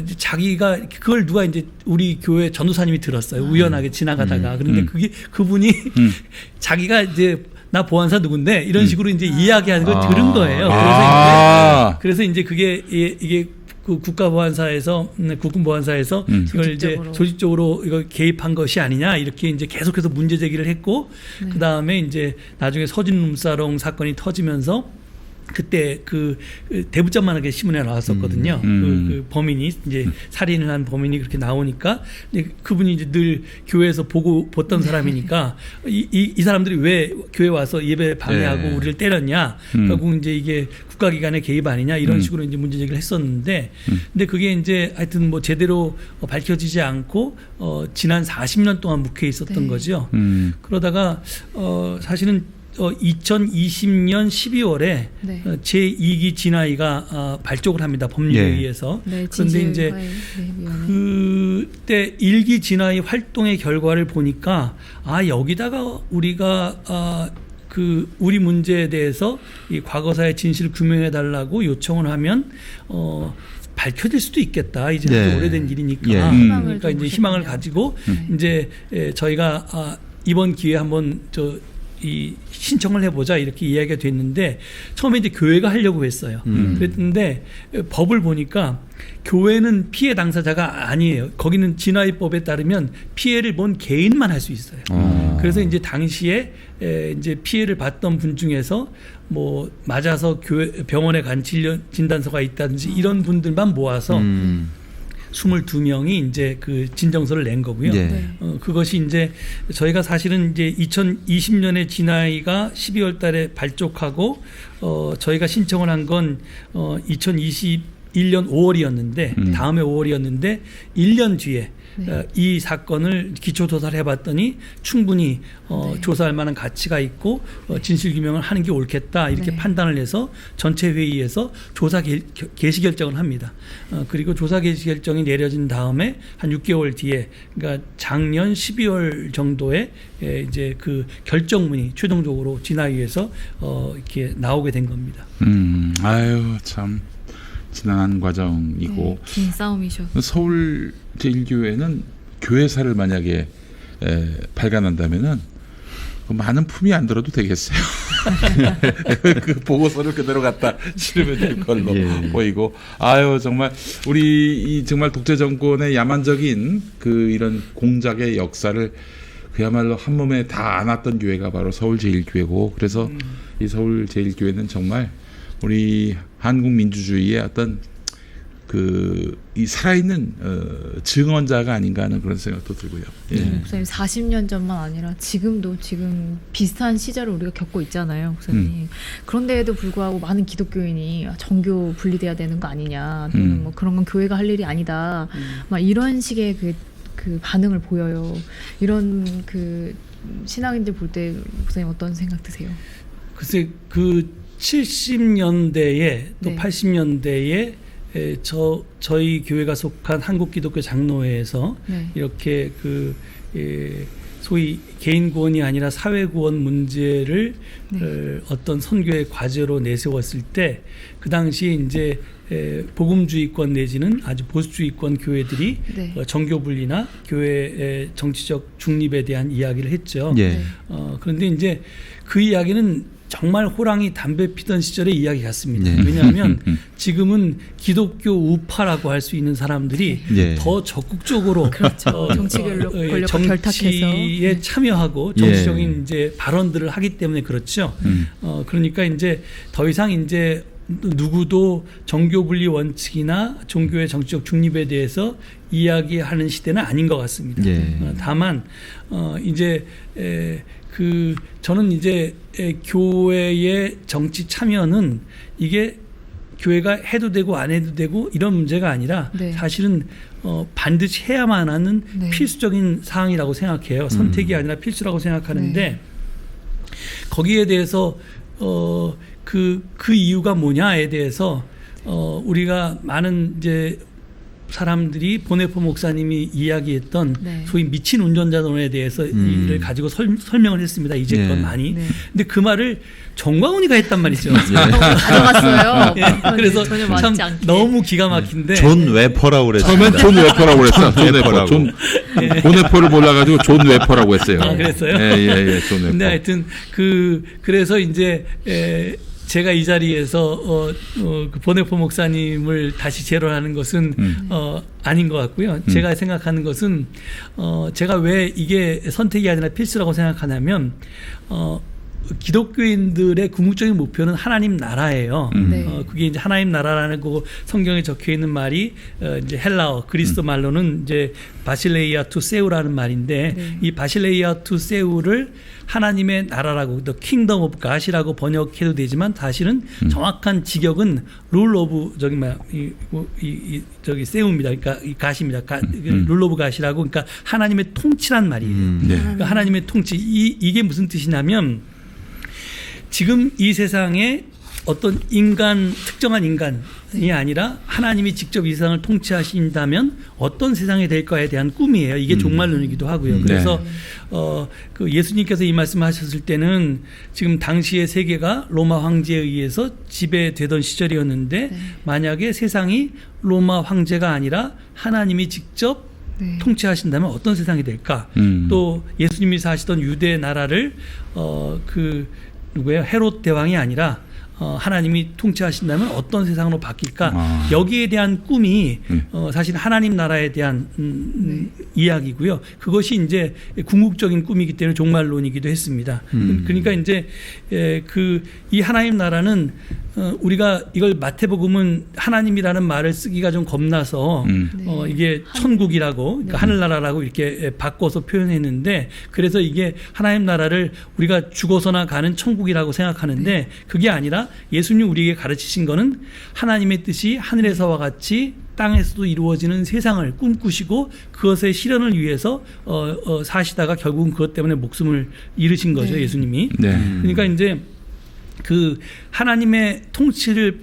Speaker 11: 이제 자기가 그걸 누가 이제 우리 교회 전도사님이 들었어요. 우연하게 지나가다가. 그런데 그분이 자기가 이제 나 보안사 누군데 이런 식으로 이제 이야기하는 걸 들은 거예요. 그래서 이제 그게 이게 그 국가보안사에서 국군보안사에서 이걸 이제 조직적으로 이걸 개입한 것이 아니냐 이렇게 이제 계속해서 문제 제기를 했고 그 다음에 이제 나중에 서진 룸사롱 사건이 터지면서 그때 그 대붙잡만하게 신문에 나왔었거든요. 그 범인이 이제 살인을 한 범인이 그렇게 나오니까 이제 그분이 이제 늘 교회에서 보던 사람이니까 이 사람들이 왜 교회 와서 예배 방해하고 우리를 때렸냐. 결국 이제 이게 국가기관의 개입 아니냐 이런 식으로 이제 문제 제기를 했었는데, 근데 그게 이제 하여튼 뭐 제대로 밝혀지지 않고 지난 40년 동안 묵혀 있었던 거죠. 그러다가 사실은 2020년 12월에 제2기 진화위가 발족을 합니다. 법률에 의해서. 그런데 이제 그때 1기 진화위 활동의 결과를 보니까 여기다가 우리가 그 우리 문제에 대해서 이 과거사의 진실을 규명해 달라고 요청을 하면 밝혀질 수도 있겠다. 이제 아주 오래된 일이니까. 그러니까 이제 희망을 가지고 이제 저희가 이번 기회에 한번 이 신청을 해보자 이렇게 이야기가 됐는데 처음에 이제 교회가 하려고 했어요. 그랬는데 법을 보니까 교회는 피해 당사자가 아니에요. 거기는 진화위법에 따르면 피해를 본 개인만 할 수 있어요. 그래서 이제 당시에 이제 피해를 봤던 분 중에서 뭐 맞아서 병원에 간 진단서가 있다든지 이런 분들만 모아서 22명이 이제 그 진정서를 낸 거고요. 그것이 이제 저희가 사실은 이제 2020년에 진화위가 12월 달에 발족하고 저희가 신청을 한 건 2021년 5월이었는데 다음에 5월이었는데 1년 뒤에 이 사건을 기초조사를 해봤더니 충분히 조사할 만한 가치가 있고 진실규명을 하는 게 옳겠다 이렇게 판단을 해서 전체 회의에서 조사 개시 결정을 합니다. 그리고 조사 개시 결정이 내려진 다음에 한 6개월 뒤에 그러니까 작년 12월 정도에 이제 그 결정문이 최종적으로 진화위에서 이렇게 나오게 된 겁니다.
Speaker 2: 아유 참. 지난한 과정이고
Speaker 1: 긴 싸움이죠.
Speaker 2: 서울 제1교회는 교회사를 만약에 발간한다면은 많은 품이 안 들어도 되겠어요. 그 보고서를 그대로 갖다 실으면 될 걸로 보이고 아유 정말 우리 이 정말 독재 정권의 야만적인 그 이런 공작의 역사를 그야말로 한 몸에 다 안았던 교회가 바로 서울 제1교회고 그래서 이 서울 제1교회는 정말 우리 한국 민주주의의 어떤 이 살아있는 증언자가 아닌가 하는 그런 생각도 들고요.
Speaker 1: 목사님 40년 전만 아니라 지금 비슷한 시절을 우리가 겪고 있잖아요, 목사님. 그런데에도 불구하고 많은 기독교인이 정교 분리돼야 되는 거 아니냐, 또는 뭐 그런 건 교회가 할 일이 아니다, 막 이런 식의 그 반응을 보여요. 이런 그 신앙인들 볼 때 목사님 어떤 생각 드세요?
Speaker 11: 글쎄 그 70년대에 또 80년대에 저희 교회가 속한 한국기독교 장로회에서 이렇게 소위 개인 구원이 아니라 사회 구원 문제를 어떤 선교의 과제로 내세웠을 때 그 당시에 이제 복음주의권 내지는 아주 보수주의권 교회들이 정교 분리나 교회의 정치적 중립에 대한 이야기를 했죠. 그런데 이제 그 이야기는 정말 호랑이 담배 피던 시절의 이야기 같습니다. 왜냐하면 지금은 기독교 우파라고 할 수 있는 사람들이 더 적극적으로
Speaker 1: 그렇죠. 정치 권력과 결탁해서
Speaker 11: 정치에 참여하고 정치적인 이제 발언들을 하기 때문에 그렇죠. 그러니까 이제 더 이상 이제 누구도 종교 분리 원칙이나 종교의 정치적 중립에 대해서 이야기하는 시대는 아닌 것 같습니다. 다만 이제 저는 이제 교회의 정치 참여는 이게 교회가 해도 되고 안 해도 되고 이런 문제가 아니라 사실은 반드시 해야만 하는 필수적인 사항이라고 생각해요. 선택이 아니라 필수라고 생각하는데 거기에 대해서 그 이유가 뭐냐에 대해서 우리가 많은 이제 사람들이 보네포 목사님이 이야기했던 소위 미친 운전자론에 대해서 이를 가지고 설명을 했습니다. 이제껏 많이. 근데 그 말을 정광훈이가 했단 말이죠.
Speaker 1: 가져갔어요.
Speaker 11: 그래서 참 너무 기가 막힌데.
Speaker 3: 존 웨퍼라고 그랬어요.
Speaker 2: 처음엔 존 웨퍼라고 그랬어. 존 웨퍼. 보네포를 몰라가지고 존 웨퍼라고 했어요.
Speaker 11: 아, 그랬어요?
Speaker 2: 존 웨퍼.
Speaker 11: 근데 하여튼 그래서 이제 제가 이 자리에서 그 보네포 목사님을 다시 재론하는 것은 아닌 것 같고요. 제가 생각하는 것은 제가 왜 이게 선택이 아니라 필수라고 생각하냐면 기독교인들의 궁극적인 목표는 하나님 나라예요. 그게 이제 하나님 나라라는 거 성경에 적혀 있는 말이 이제 헬라어 그리스도 말로는 이제 바실레이아 투 세우라는 말인데 이 바실레이아 투 세우를 하나님의 나라라고 The Kingdom of God이라고 번역해도 되지만 사실은 정확한 직역은 룰 오브 저기 세우입니다. 그러니까 이 가시입니다. 룰 오브 가시라고 그러니까 하나님의 통치란 말이에요. 그러니까 하나님의 통치 이게 무슨 뜻이냐면 지금 이 세상에 어떤 특정한 인간이 아니라 하나님이 직접 이 세상을 통치하신다면 어떤 세상이 될까에 대한 꿈이에요. 이게 종말론이기도 하고요. 그래서 그 예수님께서 이 말씀하셨을 때는 지금 당시의 세계가 로마 황제에 의해서 지배되던 시절이었는데 만약에 세상이 로마 황제가 아니라 하나님이 직접 통치하신다면 어떤 세상이 될까? 또 예수님이 사시던 유대 나라를 누구예요? 헤롯 대왕이 아니라 하나님이 통치하신다면 어떤 세상으로 바뀔까? 여기에 대한 꿈이 사실 하나님 나라에 대한 이야기고요. 그것이 이제 궁극적인 꿈이기 때문에 종말론이기도 했습니다. 그러니까 이제 이 하나님 나라는 우리가 이걸 마태복음은 하나님이라는 말을 쓰기가 좀 겁나서 이게 천국이라고 그러니까 하늘나라라고 이렇게 바꿔서 표현했는데 그래서 이게 하나님 나라를 우리가 죽어서나 가는 천국이라고 생각하는데 그게 아니라 예수님 우리에게 가르치신 거는 하나님의 뜻이 하늘에서와 같이 땅에서도 이루어지는 세상을 꿈꾸시고 그것의 실현을 위해서 사시다가 결국은 그것 때문에 목숨을 잃으신 거죠. 예수님이. 그러니까 이제 그 하나님의 통치를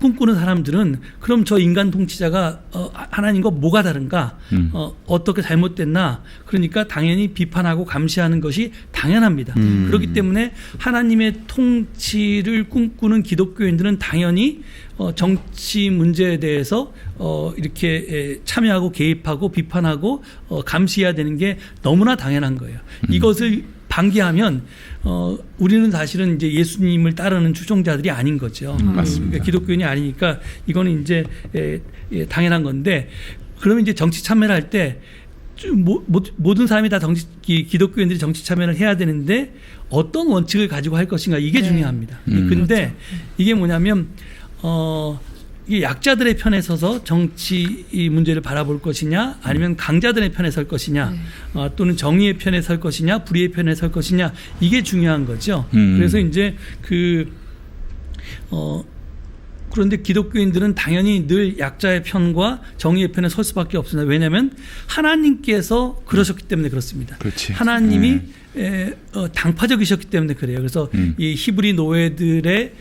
Speaker 11: 꿈꾸는 사람들은 그럼 저 인간 통치자가 하나님과 뭐가 다른가? 어떻게 잘못됐나? 그러니까 당연히 비판하고 감시하는 것이 당연합니다. 그렇기 때문에 하나님의 통치를 꿈꾸는 기독교인들은 당연히 정치 문제에 대해서 이렇게 참여하고 개입하고 비판하고 감시해야 되는 게 너무나 당연한 거예요. 이것을 방기하면 우리는 사실은 이제 예수님을 따르는 추종자들이 아닌 거죠. 그러니까 기독교인이 아니니까 이거는 이제 당연한 건데 그러면 이제 정치 참여를 할 때 모든 사람이 다 기독교인들이 정치 참여를 해야 되는데 어떤 원칙을 가지고 할 것인가 이게 중요합니다. 근데 이게 뭐냐면 이게 약자들의 편에 서서 정치 문제를 바라볼 것이냐 아니면 강자들의 편에 설 것이냐 또는 정의의 편에 설 것이냐 불의의 편에 설 것이냐 이게 중요한 거죠. 그래서 이제 그런데 기독교인들은 당연히 늘 약자의 편과 정의의 편에 설 수밖에 없습니다. 왜냐하면 하나님께서 그러셨기 때문에 그렇습니다.
Speaker 2: 그렇지.
Speaker 11: 하나님이 당파적이셨기 때문에 그래요. 그래서 이 히브리 노예들의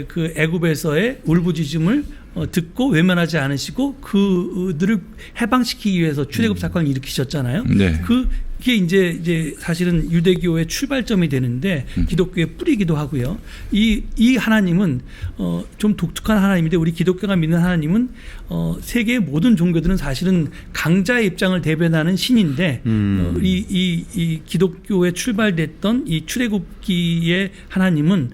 Speaker 11: 그 애굽에서의 울부짖음을 듣고 외면하지 않으시고 그들을 해방시키기 위해서 출애굽 사건을 일으키셨잖아요. 그 그게 이제 사실은 유대교의 출발점이 되는데 기독교의 뿌리기도 하고요. 이 하나님은 좀 독특한 하나님인데 우리 기독교가 믿는 하나님은 세계의 모든 종교들은 사실은 강자의 입장을 대변하는 신인데 이 기독교에 출발됐던 이 출애굽기의 하나님은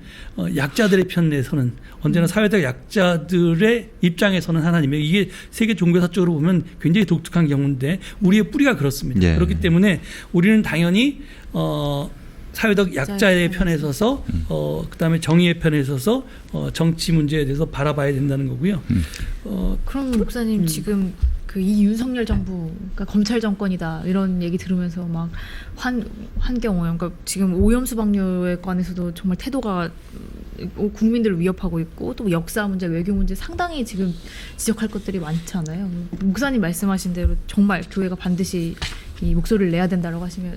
Speaker 11: 약자들의 편에 서는 언제나 사회적 약자들의 입장에 서는 하나님이에요. 이게 세계 종교사적으로 보면 굉장히 독특한 경우인데 우리의 뿌리가 그렇습니다.
Speaker 3: 예.
Speaker 11: 그렇기 때문에 우리는 당연히 사회적 약자의 편에 서서 그다음에 정의의 편에 서서 정치 문제에 대해서 바라봐야 된다는 거고요.
Speaker 1: 그럼 목사님 지금 그 이 윤석열 정부가 검찰 정권이다 이런 얘기 들으면서 막 환경오염, 그러니까 지금 오염수 방류에 관해서도 정말 태도가 국민들을 위협하고 있고 또 역사 문제, 외교 문제 상당히 지금 지적할 것들이 많잖아요. 목사님 말씀하신 대로 정말 교회가 반드시 이 목소리를 내야 된다고 하시면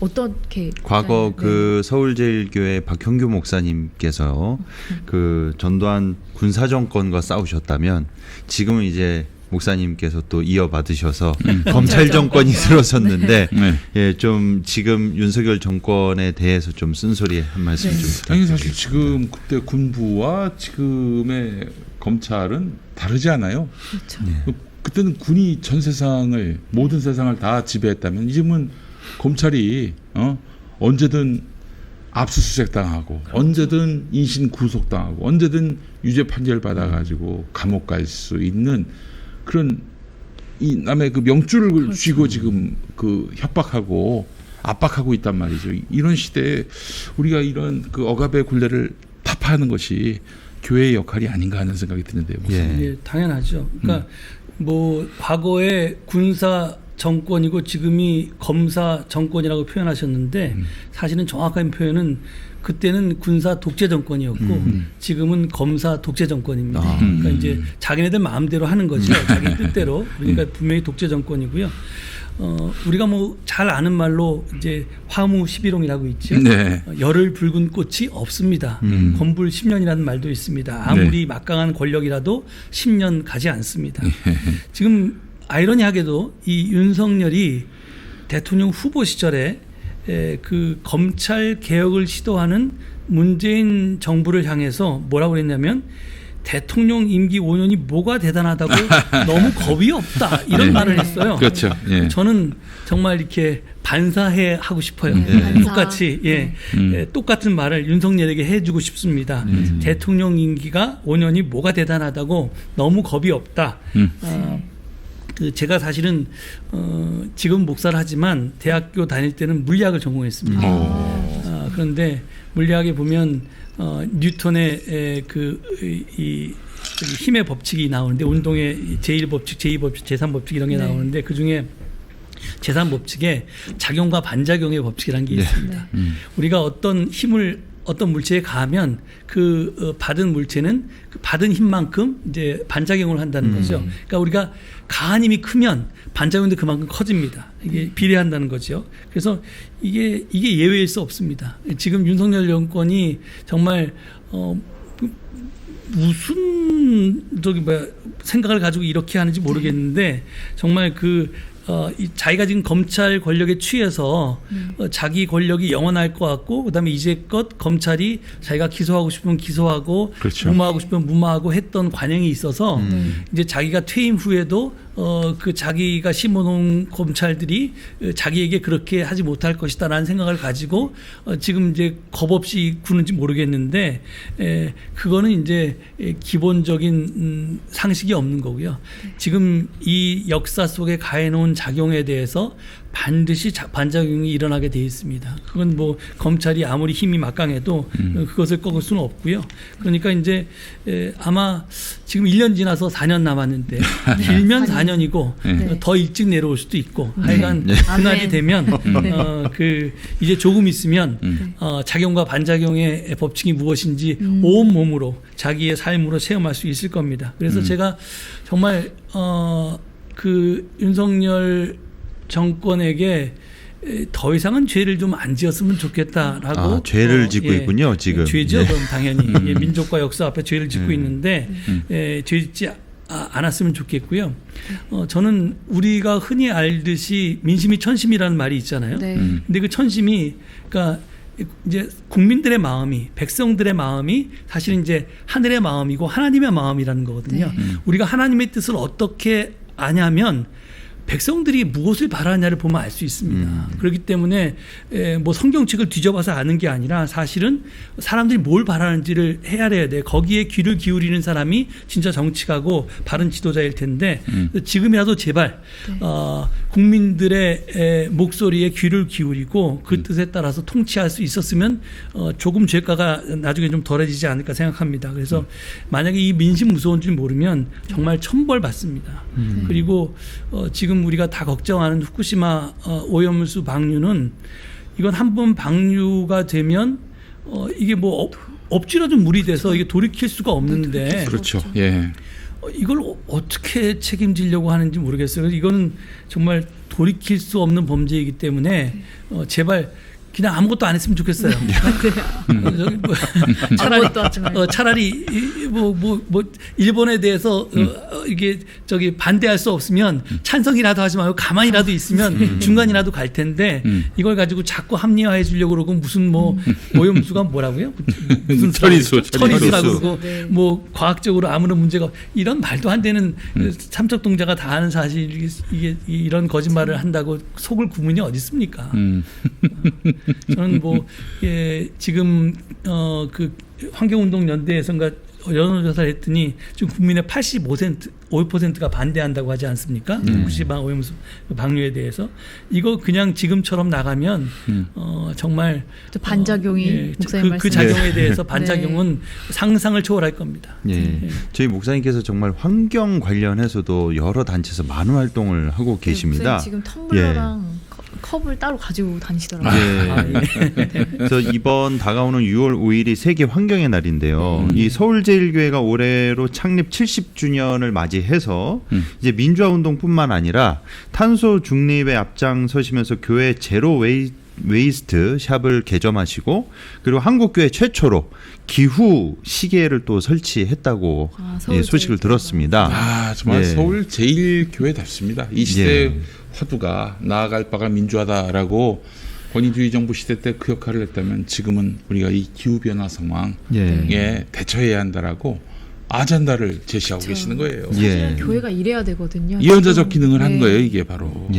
Speaker 1: 어떻게
Speaker 3: 과거 그 서울제일교회 박형규 목사님께서 그 전두환 군사정권과 싸우셨다면 지금은 이제 목사님께서 또 이어받으셔서 검찰 정권이 들어섰는데 예, 좀 지금 윤석열 정권에 대해서 좀 쓴소리 한 말씀 좀
Speaker 2: 아니 사실 지금 그때 군부와 지금의 검찰은 다르지 않아요.
Speaker 1: 그렇죠.
Speaker 2: 그때는 군이 전 세상을 모든 세상을 다 지배했다면 지금은 검찰이 언제든 압수수색 당하고 언제든 인신 구속당하고 언제든 유죄 판결 받아가지고 감옥 갈 수 있는 그런 이 남의 그 명줄을 쥐고 지금 그 협박하고 압박하고 있단 말이죠. 이런 시대에 우리가 이런 그 억압의 굴레를 타파하는 것이 교회의 역할이 아닌가 하는 생각이 드는데요.
Speaker 11: 예, 당연하죠. 그러니까 뭐 과거에 군사 정권이고 지금이 검사 정권이라고 표현하셨는데 사실은 정확한 표현은 그때는 군사 독재 정권이었고 지금은 검사 독재 정권입니다. 그러니까 이제 자기네들 마음대로 하는 거죠. 자기 뜻대로. 그러니까 분명히 독재 정권이고요. 우리가 뭐 잘 아는 말로 이제 화무 11홍이라고 있죠.
Speaker 2: 네.
Speaker 11: 열을 붉은 꽃이 없습니다. 건불 10년이라는 말도 있습니다. 아무리 막강한 권력이라도 10년 가지 않습니다. 지금 아이러니하게도 이 윤석열이 대통령 후보 시절에 그 검찰 개혁을 시도하는 문재인 정부를 향해서 뭐라고 그랬냐면 대통령 임기 5년이 뭐가 대단하다고 너무 겁이 없다 이런 말을 했어요.
Speaker 2: 그렇죠.
Speaker 11: 저는 정말 이렇게 반사해 하고 싶어요. 똑같이 똑같은 말을 윤석열에게 해주고 싶습니다. 대통령 임기가 5년이 뭐가 대단하다고 너무 겁이 없다. 제가 사실은 지금 목사를 하지만 대학교 다닐 때는 물리학을 전공했습니다. 그런데 물리학에 보면 뉴턴의 이 힘의 법칙이 나오는데 운동의 제1법칙, 제2법칙, 제3법칙 이런 게 나오는데 그중에 제3법칙에 작용과 반작용의 법칙이라는 게 있습니다. 우리가 어떤 물체에 가하면 그 받은 물체는 그 받은 힘만큼 이제 반작용을 한다는 거죠. 그러니까 우리가 가한 힘이 크면 반작용도 그만큼 커집니다. 이게 비례한다는 거죠. 그래서 이게 예외일 수 없습니다. 지금 윤석열 정권이 정말 무슨 생각을 가지고 이렇게 하는지 모르겠는데 정말 자기가 지금 검찰 권력에 취해서 자기 권력이 영원할 것 같고 그다음에 이제껏 검찰이 자기가 기소하고 싶으면 기소하고
Speaker 2: 그렇죠.
Speaker 11: 무마하고 싶으면 무마하고 했던 관행이 있어서 이제 자기가 퇴임 후에도 그 자기가 심어놓은 검찰들이 자기에게 그렇게 하지 못할 것이다라는 생각을 가지고 지금 이제 겁 없이 구는지 모르겠는데 그거는 이제 기본적인 상식이 없는 거고요. 지금 이 역사 속에 가해놓은 작용에 대해서 반드시 반작용이 일어나게 돼 있습니다. 그건 뭐 검찰이 아무리 힘이 막강해도 그것을 꺾을 수는 없고요. 그러니까 이제 아마 지금 1년 지나서 4년 남았는데 길면 4년이고 더 일찍 내려올 수도 있고 하여간 그날이 되면 이제 조금 있으면 작용과 반작용의 법칙이 무엇인지 온 몸으로 자기의 삶으로 체험할 수 있을 겁니다. 그래서 제가 정말 그 윤석열 정권에게 더 이상은 죄를 좀 안 지었으면 좋겠다라고.
Speaker 3: 죄를 짓고 있군요, 지금.
Speaker 11: 죄죠, 그럼 당연히. 민족과 역사 앞에 죄를 짓고 있는데 죄 짓지 않았으면 좋겠고요. 저는 우리가 흔히 알듯이 민심이 천심이라는 말이 있잖아요.
Speaker 1: 네.
Speaker 11: 근데 그 천심이 그러니까 이제 국민들의 마음이 백성들의 마음이 사실은 이제 하늘의 마음이고 하나님의 마음이라는 거거든요.
Speaker 1: 네.
Speaker 11: 우리가 하나님의 뜻을 어떻게 아냐면 백성들이 무엇을 바라느냐를 보면 알 수 있습니다. 그렇기 때문에 뭐 성경책을 뒤져봐서 아는 게 아니라 사실은 사람들이 뭘 바라는지를 헤아려야 돼. 거기에 귀를 기울이는 사람이 진짜 정치가고 바른 지도자일 텐데 지금이라도 제발 국민들의 목소리에 귀를 기울이고 그 뜻에 따라서 통치할 수 있었으면 조금 죄가가 나중에 좀 덜해지지 않을까 생각합니다. 그래서 만약에 이 민심 무서운 줄 모르면 정말 천벌 받습니다. 그리고 지금 우리가 다 걱정하는 후쿠시마 오염수 방류는 이건 한번 방류가 되면 이게 뭐 엎질러도 물이 돼서 이게 돌이킬 수가 없는데
Speaker 2: 그렇죠. 예.
Speaker 11: 이걸 어떻게 책임지려고 하는지 모르겠어요. 이거는 정말 돌이킬 수 없는 범죄이기 때문에 제발 그냥 아무것도 안 했으면 좋겠어요. 차라리 뭐 일본에 대해서 이게 저기 반대할 수 없으면 찬성이라도 하지 말고 가만히라도 있으면 중간이라도 갈 텐데 이걸 가지고 자꾸 합리화해 주려고 그러고 무슨 뭐 오염수가 뭐라고요? 무슨 처리수라고 그러고 뭐 과학적으로 아무런 문제가 이런 말도 안 되는 참척 동자가 다 하는 사실 이게 이런 거짓말을 한다고 속을 구문이 어디 있습니까? 저는 뭐 지금 그 환경운동연대에서인가 여론조사를 했더니 지금 국민의 5%가 반대한다고 하지 않습니까? 후쿠시마 오염수 방류에 대해서 이거 그냥 지금처럼 나가면 정말
Speaker 1: 반작용이 목사님
Speaker 11: 그 작용에 대해서 반작용은 상상을 초월할 겁니다.
Speaker 3: 저희 목사님께서 정말 환경 관련해서도 여러 단체에서 많은 활동을 하고 계십니다.
Speaker 1: 지금 텀블러랑 컵을 따로 가지고 다니시더라고요.
Speaker 3: 그래서 이번 다가오는 6월 5일이 세계 환경의 날인데요. 이 서울제일교회가 올해로 창립 70주년을 맞이해서 이제 민주화 운동뿐만 아니라 탄소 중립에 앞장서시면서 교회 제로 웨이스트 샵을 개점하시고 그리고 한국교회 최초로 기후 시계를 또 설치했다고 소식을 들었습니다.
Speaker 2: 정말 서울제일교회답습니다. 이 시대 화두가 나아갈 바가 민주화다라고 권위주의 정부 시대 때 그 역할을 했다면 지금은 우리가 이 기후변화 상황에 대처해야 한다라고 아젠다를 제시하고 계시는 거예요.
Speaker 1: 사실은 교회가 이래야 되거든요.
Speaker 2: 이원자적 기능을 한 거예요, 이게 바로.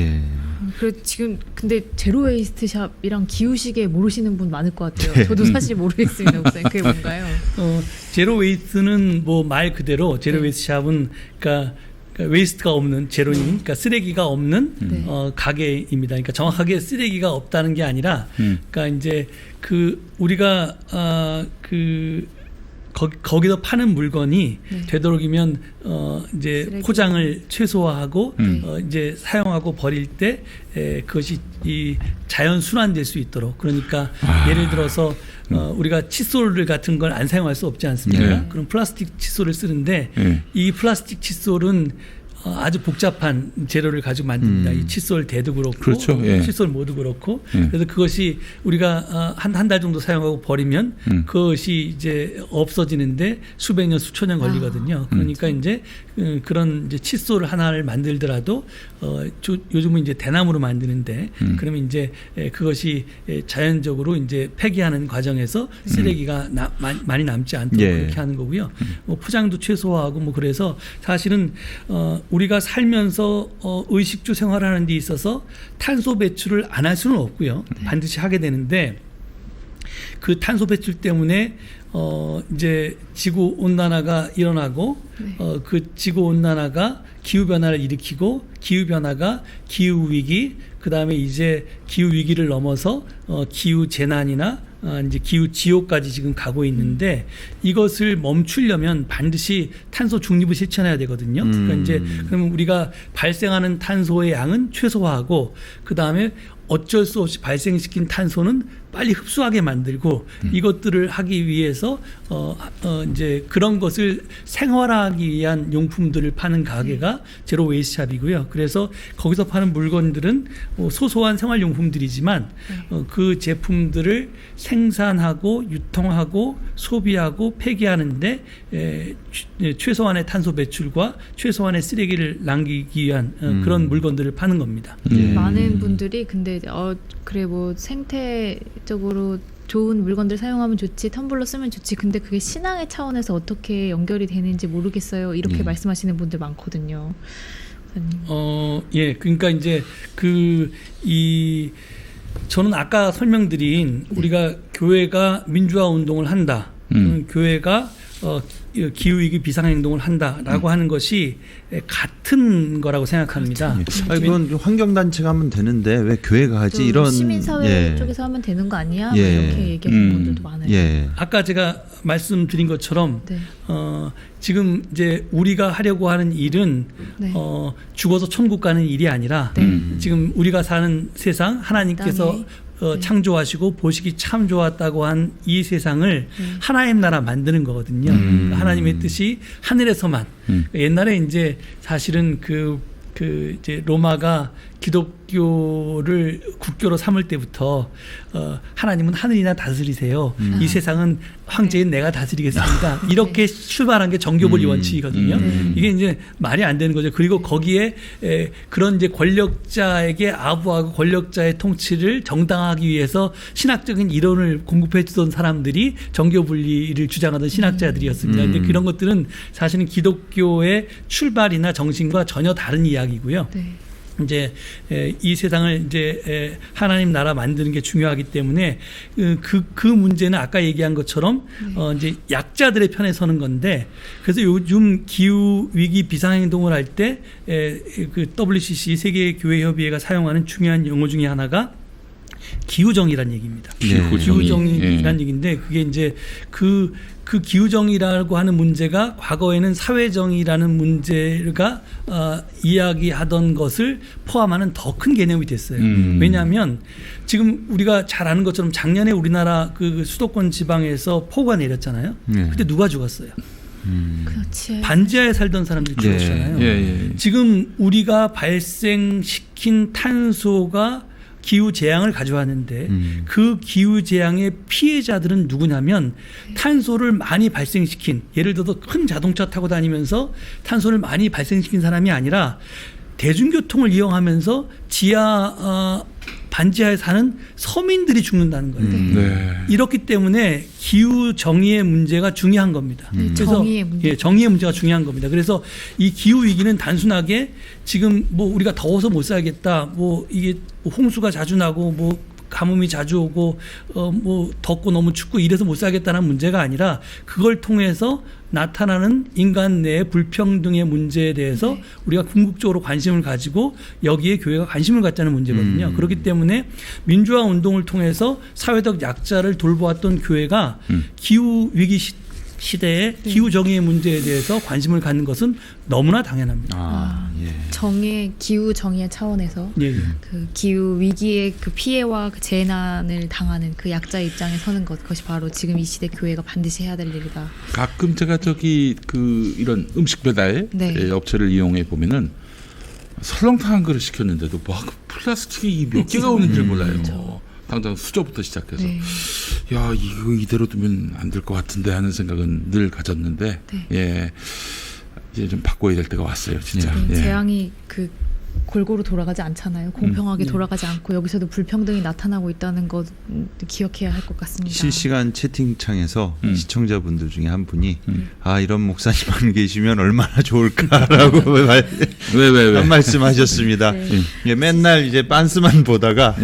Speaker 1: 그래 지금 근데 제로 웨이스트 샵이랑 기후시계 모르시는 분 많을 것 같아요. 저도 사실 모르겠습니다, 목사님. 그게 뭔가요?
Speaker 11: 제로 웨이스트는 뭐 말 그대로 제로 웨이스트 샵은 그러니까 웨이스트가 없는 제로인, 그러니까 쓰레기가 없는 가게입니다. 그러니까 정확하게 쓰레기가 없다는 게 아니라, 그러니까 이제 그 우리가 거기서 파는 물건이 되도록이면 이제 쓰레기. 포장을 최소화하고 이제 사용하고 버릴 때 그것이 이 자연 순환될 수 있도록 그러니까 예를 들어서 우리가 칫솔 같은 걸 안 사용할 수 없지 않습니까? 그럼 플라스틱 칫솔을 쓰는데 이 플라스틱 칫솔은 아주 복잡한 재료를 가지고 만듭니다. 이 칫솔 대도 그렇고,
Speaker 2: 그렇죠.
Speaker 11: 칫솔 모두 그렇고, 그래서 그것이 우리가 한 달 정도 사용하고 버리면 그것이 이제 없어지는데 수백 년, 수천 년 걸리거든요. 그러니까 이제 그런 이제 칫솔 하나를 만들더라도 요즘은 이제 대나무로 만드는데 그러면 이제 그것이 자연적으로 이제 폐기하는 과정에서 쓰레기가 많이 남지 않도록 그렇게 하는 거고요. 뭐 포장도 최소화하고 뭐 그래서 사실은 우리가 살면서 의식주 생활하는 데 있어서 탄소 배출을 안 할 수는 없고요. 반드시 하게 되는데 그 탄소 배출 때문에 이제 지구 온난화가 일어나고 그 지구 온난화가 기후 변화를 일으키고 기후 변화가 기후 위기 그다음에 이제 기후 위기를 넘어서 기후 재난이나 이제 기후 지옥까지 지금 가고 있는데 이것을 멈추려면 반드시 탄소 중립을 실천해야 되거든요. 그러니까 이제 그러면 우리가 발생하는 탄소의 양은 최소화하고 그 다음에 어쩔 수 없이 발생시킨 탄소는 빨리 흡수하게 만들고 이것들을 하기 위해서 이제 그런 것을 생활하기 위한 용품들을 파는 가게가 제로 웨이스트샵이고요. 그래서 거기서 파는 물건들은 소소한 생활용품들이지만 그 제품들을 생산하고 유통하고 소비하고 폐기하는데 최소한의 탄소 배출과 최소한의 쓰레기를 남기기 위한 그런 물건들을 파는 겁니다.
Speaker 1: 많은 분들이 근데 그래 뭐 생태적으로 좋은 물건들 사용하면 좋지, 텀블러 쓰면 좋지. 근데 그게 신앙의 차원에서 어떻게 연결이 되는지 모르겠어요. 이렇게 말씀하시는 분들 많거든요.
Speaker 11: 예, 그러니까 이제 저는 아까 설명드린 우리가 교회가 민주화 운동을 한다. 교회가 기후위기 비상행동을 한다라고 하는 것이 같은 거라고 생각합니다.
Speaker 3: 아니, 그건 환경단체가 하면 되는데 왜 교회가 하지? 이런
Speaker 1: 시민사회 쪽에서 하면 되는 거 아니야? 이렇게 얘기하는 분들도 많아요.
Speaker 11: 아까 제가 말씀드린 것처럼 지금 이제 우리가 하려고 하는 일은 죽어서 천국 가는 일이 아니라 지금 우리가 사는 세상 하나님께서 창조하시고 보시기 참 좋았다고 한 이 세상을 하나님 나라 만드는 거거든요. 하나님의 뜻이 하늘에서만. 옛날에 이제 사실은 이제 로마가 기독교를 국교로 삼을 때부터 하나님은 하늘이나 다스리세요. 이 세상은 황제인 내가 다스리겠습니다. 이렇게 출발한 게 정교분리 원칙이거든요. 이게 이제 말이 안 되는 거죠. 그리고 거기에 그런 이제 권력자에게 아부하고 권력자의 통치를 정당화하기 위해서 신학적인 이론을 공급해 주던 사람들이 정교분리를 주장하던 신학자들이었습니다. 근데 그런 것들은 사실은 기독교의 출발이나 정신과 전혀 다른 이야기고요. 이제 이 세상을 이제 하나님 나라 만드는 게 중요하기 때문에 그 문제는 아까 얘기한 것처럼 이제 약자들의 편에 서는 건데, 그래서 요즘 기후 위기 비상행동을 할 때 그 WCC 세계 교회 협의회가 사용하는 중요한 용어 중에 하나가 기후정의란 얘기입니다. 기후정의란 얘기인데 그게 이제 그 기후정의라고 하는 문제가 과거에는 사회정의라는 문제가 이야기하던 것을 포함하는 더 큰 개념이 됐어요. 왜냐하면 지금 우리가 잘 아는 것처럼 작년에 우리나라 그 수도권 지방에서 폭우가 내렸잖아요. 그때 누가 죽었어요?
Speaker 1: 그렇지.
Speaker 11: 반지하에 살던 사람들이 죽었잖아요. 지금 우리가 발생시킨 탄소가 기후 재앙을 가져왔는데 그 기후 재앙의 피해자들은 누구냐면 탄소를 많이 발생시킨, 예를 들어서 큰 자동차 타고 다니면서 탄소를 많이 발생시킨 사람이 아니라 대중교통을 이용하면서 반지하에 사는 서민들이 죽는다는 거예요. 이렇기 때문에 기후 정의의 문제가 중요한 겁니다. 그래서 정의의 문제가 중요한 겁니다. 그래서 이 기후 위기는 단순하게 지금 뭐 우리가 더워서 못 살겠다, 뭐 이게 홍수가 자주 나고 뭐 가뭄이 자주 오고 뭐 덥고 너무 춥고 이래서 못 살겠다는 문제가 아니라 그걸 통해서 나타나는 인간 내의 불평등의 문제에 대해서 우리가 궁극적으로 관심을 가지고 여기에 교회가 관심을 갖자는 문제거든요. 그렇기 때문에 민주화 운동을 통해서 사회적 약자를 돌보았던 교회가 기후 위기 시대에 기후 정의의 문제에 대해서 관심을 갖는 것은 너무나 당연합니다.
Speaker 1: 기후 정의의 차원에서 그 기후 위기의 그 피해와 그 재난을 당하는 그 약자의 입장에 서는 그것이 바로 지금 이 시대 교회가 반드시 해야 될 일이다.
Speaker 2: 가끔 제가 이런 음식 배달 업체를 이용해 보면은 설렁탕 한 그릇 시켰는데도 뭐 플라스틱이 몇 개가 오는지 몰라요. 당장 수저부터 시작해서 야 이거 이대로 두면 안 될 것 같은데 하는 생각은 늘 가졌는데 이제 좀 바꿔야 될 때가 왔어요, 진짜.
Speaker 1: 재앙이 골고루 돌아가지 않잖아요. 공평하게 돌아가지 않고 여기서도 불평등이 나타나고 있다는 것 기억해야 할 것 같습니다.
Speaker 3: 실시간 채팅창에서 시청자분들 중에 한 분이 이런 목사님만 계시면 얼마나 좋을까라고 한 말씀하셨습니다. 맨날 이제 빤스만 보다가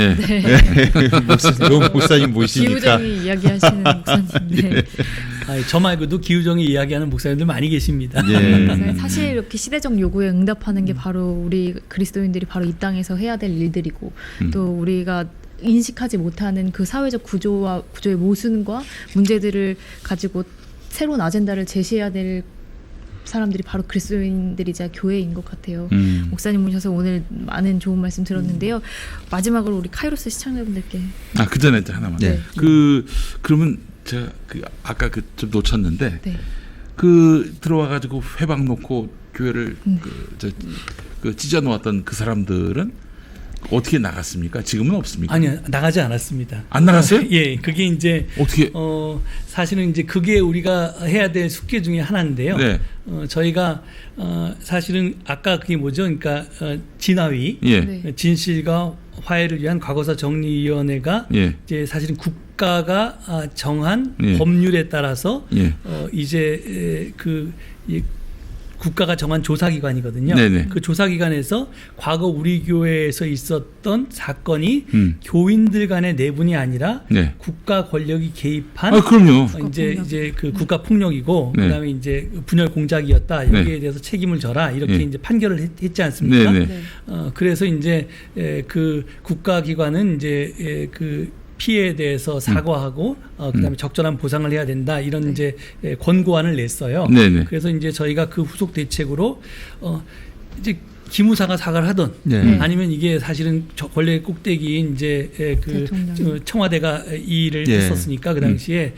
Speaker 3: 목사님 모시니까
Speaker 1: 기후정의 이야기하시는 목사님.
Speaker 11: 저 말고도 기후정의 이야기하는 목사님들 많이 계십니다.
Speaker 1: 사실 이렇게 시대적 요구에 응답하는 게 바로 우리 그리스도인들이 바로 이 땅에서 해야 될 일들이고 또 우리가 인식하지 못하는 그 사회적 구조의 모순과 문제들을 가지고 새로운 아젠다를 제시해야 될 사람들이 바로 그리스도인들이자 교회인 것 같아요. 목사님 모셔서 오늘 많은 좋은 말씀 들었는데요. 마지막으로 우리 카이로스 시청자분들께.
Speaker 2: 그 전에 하나만.
Speaker 1: 네.
Speaker 2: 그러면 제가 아까 좀 놓쳤는데
Speaker 1: 네.
Speaker 2: 들어와 가지고 회방 놓고 교회를 찢어 놓았던 그 사람들은 어떻게 나갔습니까? 지금은 없습니까?
Speaker 11: 아니요, 나가지 않았습니다.
Speaker 2: 안 나갔어요?
Speaker 11: 예, 그게 이제
Speaker 2: 어떻게?
Speaker 11: 사실은 이제 그게 우리가 해야 될 숙제 중에 하나인데요.
Speaker 2: 네.
Speaker 11: 저희가 사실은 아까 그게 뭐죠? 그러니까 진화위,
Speaker 2: 예.
Speaker 1: 네.
Speaker 11: 진실과 화해를 위한 과거사 정리위원회가
Speaker 2: 예.
Speaker 11: 이제 사실은 국가가 정한
Speaker 2: 예.
Speaker 11: 법률에 따라서
Speaker 2: 예.
Speaker 11: 이제 국가가 정한 조사기관이거든요.
Speaker 2: 네네.
Speaker 11: 그 조사기관에서 과거 우리 교회에서 있었던 사건이 교인들 간의 내분이 아니라
Speaker 2: 네.
Speaker 11: 국가 권력이 개입한
Speaker 2: 그럼요.
Speaker 11: 이제 그 국가 폭력이고
Speaker 2: 네.
Speaker 11: 그다음에 이제 분열 공작이었다. 여기에
Speaker 2: 네.
Speaker 11: 대해서 책임을 져라. 이렇게
Speaker 2: 네.
Speaker 11: 이제 판결을 했지 않습니까?
Speaker 2: 네네.
Speaker 11: 그래서 이제 그 국가기관은 이제 그 피해에 대해서 사과하고 그다음에 적절한 보상을 해야 된다 이런 이제 권고안을 냈어요.
Speaker 2: 네네.
Speaker 11: 그래서 이제 저희가 그 후속 대책으로 이제 기무사가 사과를 하든
Speaker 3: 네.
Speaker 11: 아니면 이게 사실은 권력의 꼭대기인 이제 청와대가 이 일을
Speaker 3: 예.
Speaker 11: 했었으니까 그 당시에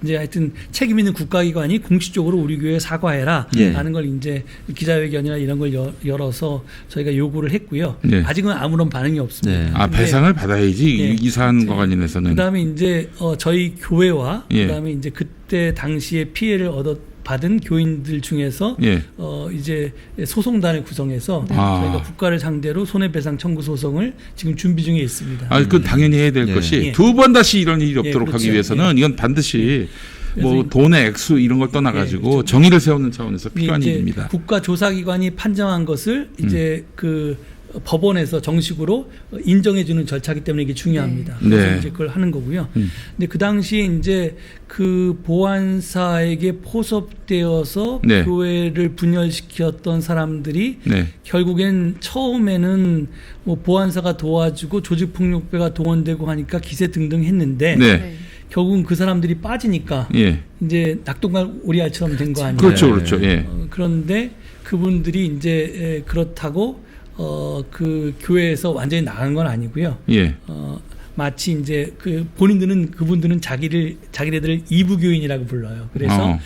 Speaker 11: 이제 하여튼 책임 있는 국가기관이 공식적으로 우리 교회에 사과해라
Speaker 3: 예.
Speaker 11: 라는 걸 이제 기자회견이나 이런 걸 열어서 저희가 요구를 했고요.
Speaker 2: 네.
Speaker 11: 아직은 아무런 반응이 없습니다.
Speaker 3: 네.
Speaker 11: 근데
Speaker 2: 배상을 받아야지
Speaker 11: 예.
Speaker 2: 이 사안과 관련해서는.
Speaker 11: 그다음에 이제 저희 교회와
Speaker 2: 예.
Speaker 11: 그다음에 이제 그때 당시에 피해를 받은 교인들 중에서
Speaker 2: 예.
Speaker 11: 이제 소송단을 구성해서 저희가 국가를 상대로 손해배상 청구 소송을 지금 준비 중에 있습니다.
Speaker 2: 그건 당연히 해야 될
Speaker 3: 예.
Speaker 2: 것이
Speaker 11: 예.
Speaker 2: 두 번 다시 이런 일이 없도록
Speaker 11: 그렇죠.
Speaker 2: 하기 위해서는 이건 반드시 뭐
Speaker 11: 그래서
Speaker 2: 돈의 액수 이런 걸 떠나가지고
Speaker 11: 그렇죠.
Speaker 2: 정의를 세우는 차원에서 필요한
Speaker 11: 이제
Speaker 2: 일입니다.
Speaker 11: 국가 조사기관이 판정한 것을 이제 그 법원에서 정식으로 인정해주는 절차이기 때문에 이게 중요합니다.
Speaker 2: 네.
Speaker 11: 그래서
Speaker 2: 네.
Speaker 11: 이제 그걸 하는 거고요. 근데 그 당시에 이제 그 보안사에게 포섭되어서
Speaker 2: 네.
Speaker 11: 교회를 분열시켰던 사람들이
Speaker 2: 네.
Speaker 11: 결국엔 처음에는 뭐 보안사가 도와주고 조직폭력배가 동원되고 하니까 기세 등등했는데
Speaker 2: 네.
Speaker 11: 결국은 그 사람들이 빠지니까
Speaker 2: 예.
Speaker 11: 이제 낙동강 오리알처럼 된 거 아니에요?
Speaker 2: 그렇죠, 그렇죠. 예.
Speaker 11: 그런데 그분들이 이제 그렇다고 그 교회에서 완전히 나간 건 아니고요.
Speaker 2: 예.
Speaker 11: 마치 이제 그분들은 자기네들을 이부교인이라고 불러요. 그래서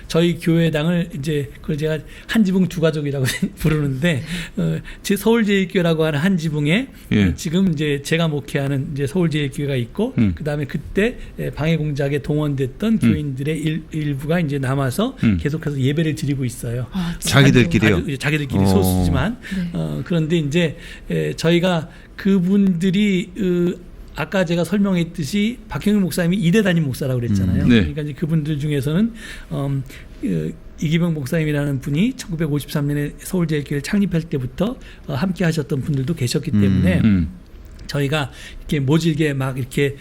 Speaker 11: 저희 교회당을 이제 그걸 제가 한 지붕 두 가족이라고 부르는데 제 서울제일교회라고 하는 한 지붕에
Speaker 2: 예.
Speaker 11: 지금 이제 제가 목회하는 이제 서울제일교회가 있고 그다음에 그때 방해 공작에 동원됐던 교인들의 일부가 이제 남아서 계속해서 예배를 드리고 있어요.
Speaker 3: 자기들끼리요?
Speaker 11: 자기들끼리 소수지만 그런데 이제 저희가 그분들이 아까 제가 설명했듯이 박형일 목사님이 이대 담임 목사라고 그랬잖아요.
Speaker 2: 네.
Speaker 11: 그러니까 이제 그분들 중에서는 이기병 목사님이라는 분이 1953년에 서울제일교회를 창립할 때부터 함께 하셨던 분들도 계셨기 때문에 저희가 이렇게 모질게 막 이렇게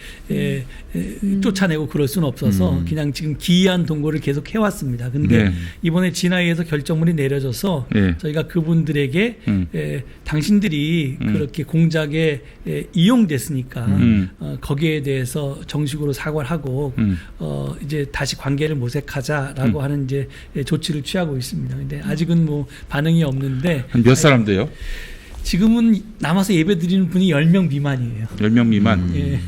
Speaker 11: 쫓아내고 그럴 수는 없어서 그냥 지금 기이한 동거를 계속 해왔습니다. 근데
Speaker 2: 네.
Speaker 11: 이번에 진화위에서 결정문이 내려져서
Speaker 2: 네.
Speaker 11: 저희가 그분들에게 당신들이 그렇게 공작에 이용됐으니까 거기에 대해서 정식으로 사과를 하고 이제 다시 관계를 모색하자라고 하는 이제 조치를 취하고 있습니다. 근데 아직은 뭐 반응이 없는데
Speaker 2: 몇 사람 돼요?
Speaker 11: 지금은 남아서 예배 드리는 분이 10명 미만이에요.
Speaker 2: 10명 미만.
Speaker 11: 예.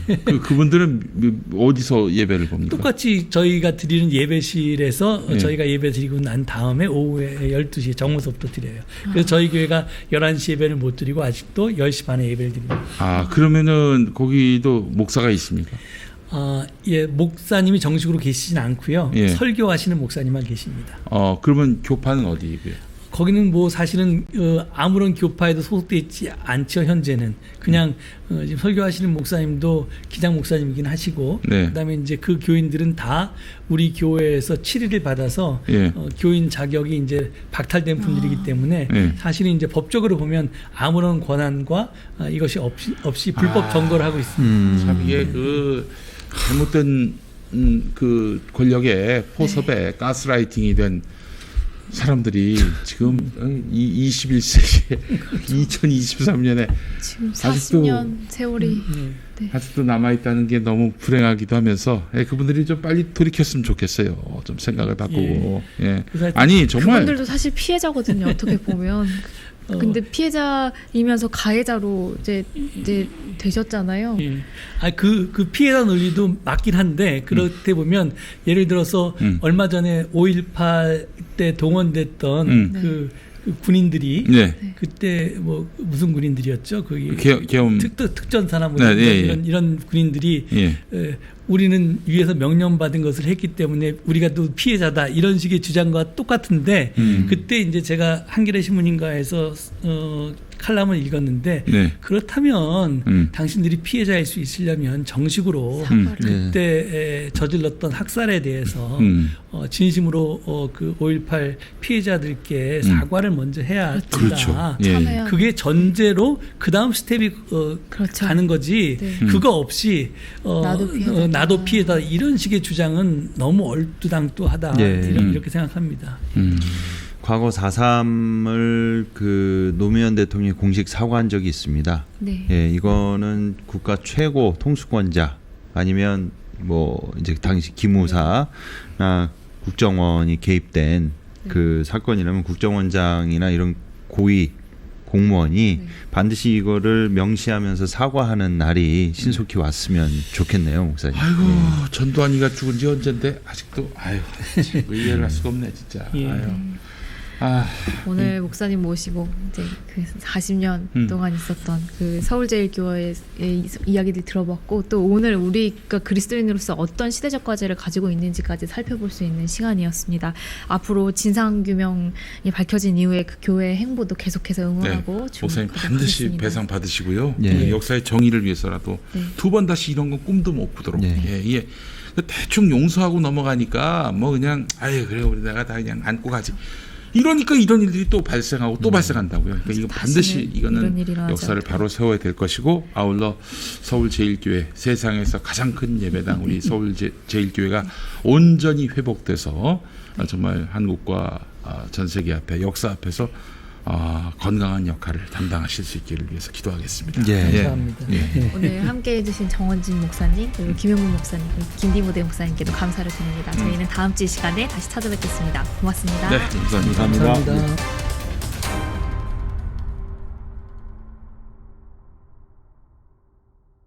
Speaker 2: 그분들은 어디서 예배를 봅니까?
Speaker 11: 똑같이 저희가 드리는 예배실에서
Speaker 2: 예.
Speaker 11: 저희가 예배 드리고 난 다음에 오후에 12시에 정오서부터 드려요. 그래서 저희 교회가 11시 예배를 못 드리고 아직도 10시 반에 예배를 드립니다.
Speaker 2: 그러면은 거기도 목사가 있습니까?
Speaker 11: 예, 목사님이 정식으로 계시진 않고요.
Speaker 2: 예.
Speaker 11: 설교하시는 목사님만 계십니다.
Speaker 2: 그러면 교파는 어디고요?
Speaker 11: 거기는 뭐 사실은 아무런 교파에도 소속돼 있지 않죠. 현재는 그냥 지금 설교하시는 목사님도 기장 목사님이긴 하시고
Speaker 2: 네.
Speaker 11: 그다음에 이제 그 교인들은 다 우리 교회에서 치리를 받아서
Speaker 2: 예.
Speaker 11: 교인 자격이 이제 박탈된 분들이기 때문에
Speaker 2: 예.
Speaker 11: 사실은 이제 법적으로 보면 아무런 권한과 이것이 없이 불법 점거를 하고 있습니다.
Speaker 2: 참 이게 그 잘못된 그 권력의 포섭에 가스라이팅이 된 사람들이 지금 21세기에 2023년에
Speaker 1: 지금
Speaker 2: 아직도
Speaker 1: 40년 세월이 네.
Speaker 2: 아직도 남아 있다는 게 너무 불행하기도 하면서 그분들이 좀 빨리 돌이켰으면 좋겠어요. 좀 생각을 바꾸고. 예. 아니 정말
Speaker 1: 그분들도 사실 피해자거든요. 어떻게 보면. 근데 피해자이면서 가해자로 이제 되셨잖아요.
Speaker 11: 예. 그 피해자 논리도 맞긴 한데 그렇게 보면 예를 들어서 얼마 전에 5.18 때 동원됐던 그 군인들이 그때 뭐 무슨 군인들이었죠? 거기
Speaker 2: 계엄
Speaker 11: 특전사나 뭐 이런 군인들이 우리는 위에서 명령받은 것을 했기 때문에 우리가 또 피해자다 이런 식의 주장과 똑같은데 그때 이제 제가 한겨레 신문인가에서 칼럼을 읽었는데 그렇다면 당신들이 피해자일 수 있으려면 정식으로 그때 저질렀던 학살에 대해서 진심으로 그 5.18 피해자들께 사과를 먼저 해야 된다.
Speaker 2: 그렇죠.
Speaker 11: 그게 전제로 그 다음 스텝이 가는 거지. 그거 없이 나도 피해다 이런 식의 주장은 너무 얼두당두하다 이렇게 생각합니다.
Speaker 3: 과거 4.3을 그 노무현 대통령이 공식 사과한 적이 있습니다. 예, 이거는 국가 최고 통수권자 아니면 뭐 이제 당시 기무사나 국정원이 개입된 그 사건이라면 국정원장이나 이런 고위 공무원이 반드시 이거를 명시하면서 사과하는 날이 신속히 왔으면 좋겠네요, 목사님.
Speaker 2: 아이고 전두환이가 죽은 지 언젠데 아직도 이해를 할 수가 없네 진짜.
Speaker 1: 오늘 목사님 모시고 이제 그 40년 동안 있었던 그 서울제일교회의 이야기들 들어봤고 또 오늘 우리가 그리스도인으로서 어떤 시대적 과제를 가지고 있는지까지 살펴볼 수 있는 시간이었습니다. 앞으로 진상규명이 밝혀진 이후에 그 교회의 행보도 계속해서 응원하고
Speaker 2: 목사님 반드시
Speaker 1: 하겠습니다.
Speaker 2: 배상 받으시고요. 역사의 정의를 위해서라도 두 번 다시 이런 건 꿈도 못 꾸도록. 대충 용서하고 넘어가니까 뭐 그냥 그래 우리 내가 다 그냥 안고 가지. 이러니까 이런 일들이 또 발생하고 또 발생한다고요. 그러니까 이거 반드시 이거는 역사를 바로 세워야 될 것이고 아울러 서울제일교회 세상에서 가장 큰 예배당 우리 서울제일교회가 온전히 회복돼서 정말 한국과 전 세계 앞에 역사 앞에서 건강한 역할을 담당하실 수 있기를 위해서 기도하겠습니다.
Speaker 11: 감사합니다.
Speaker 1: 오늘 함께해 주신 정원진 목사님 그리고 김영문 목사님 그리고 김디모데 목사님께도 감사를 드립니다. 저희는 다음 주 이 시간에 다시 찾아뵙겠습니다. 고맙습니다.
Speaker 2: 감사합니다.
Speaker 11: 감사합니다.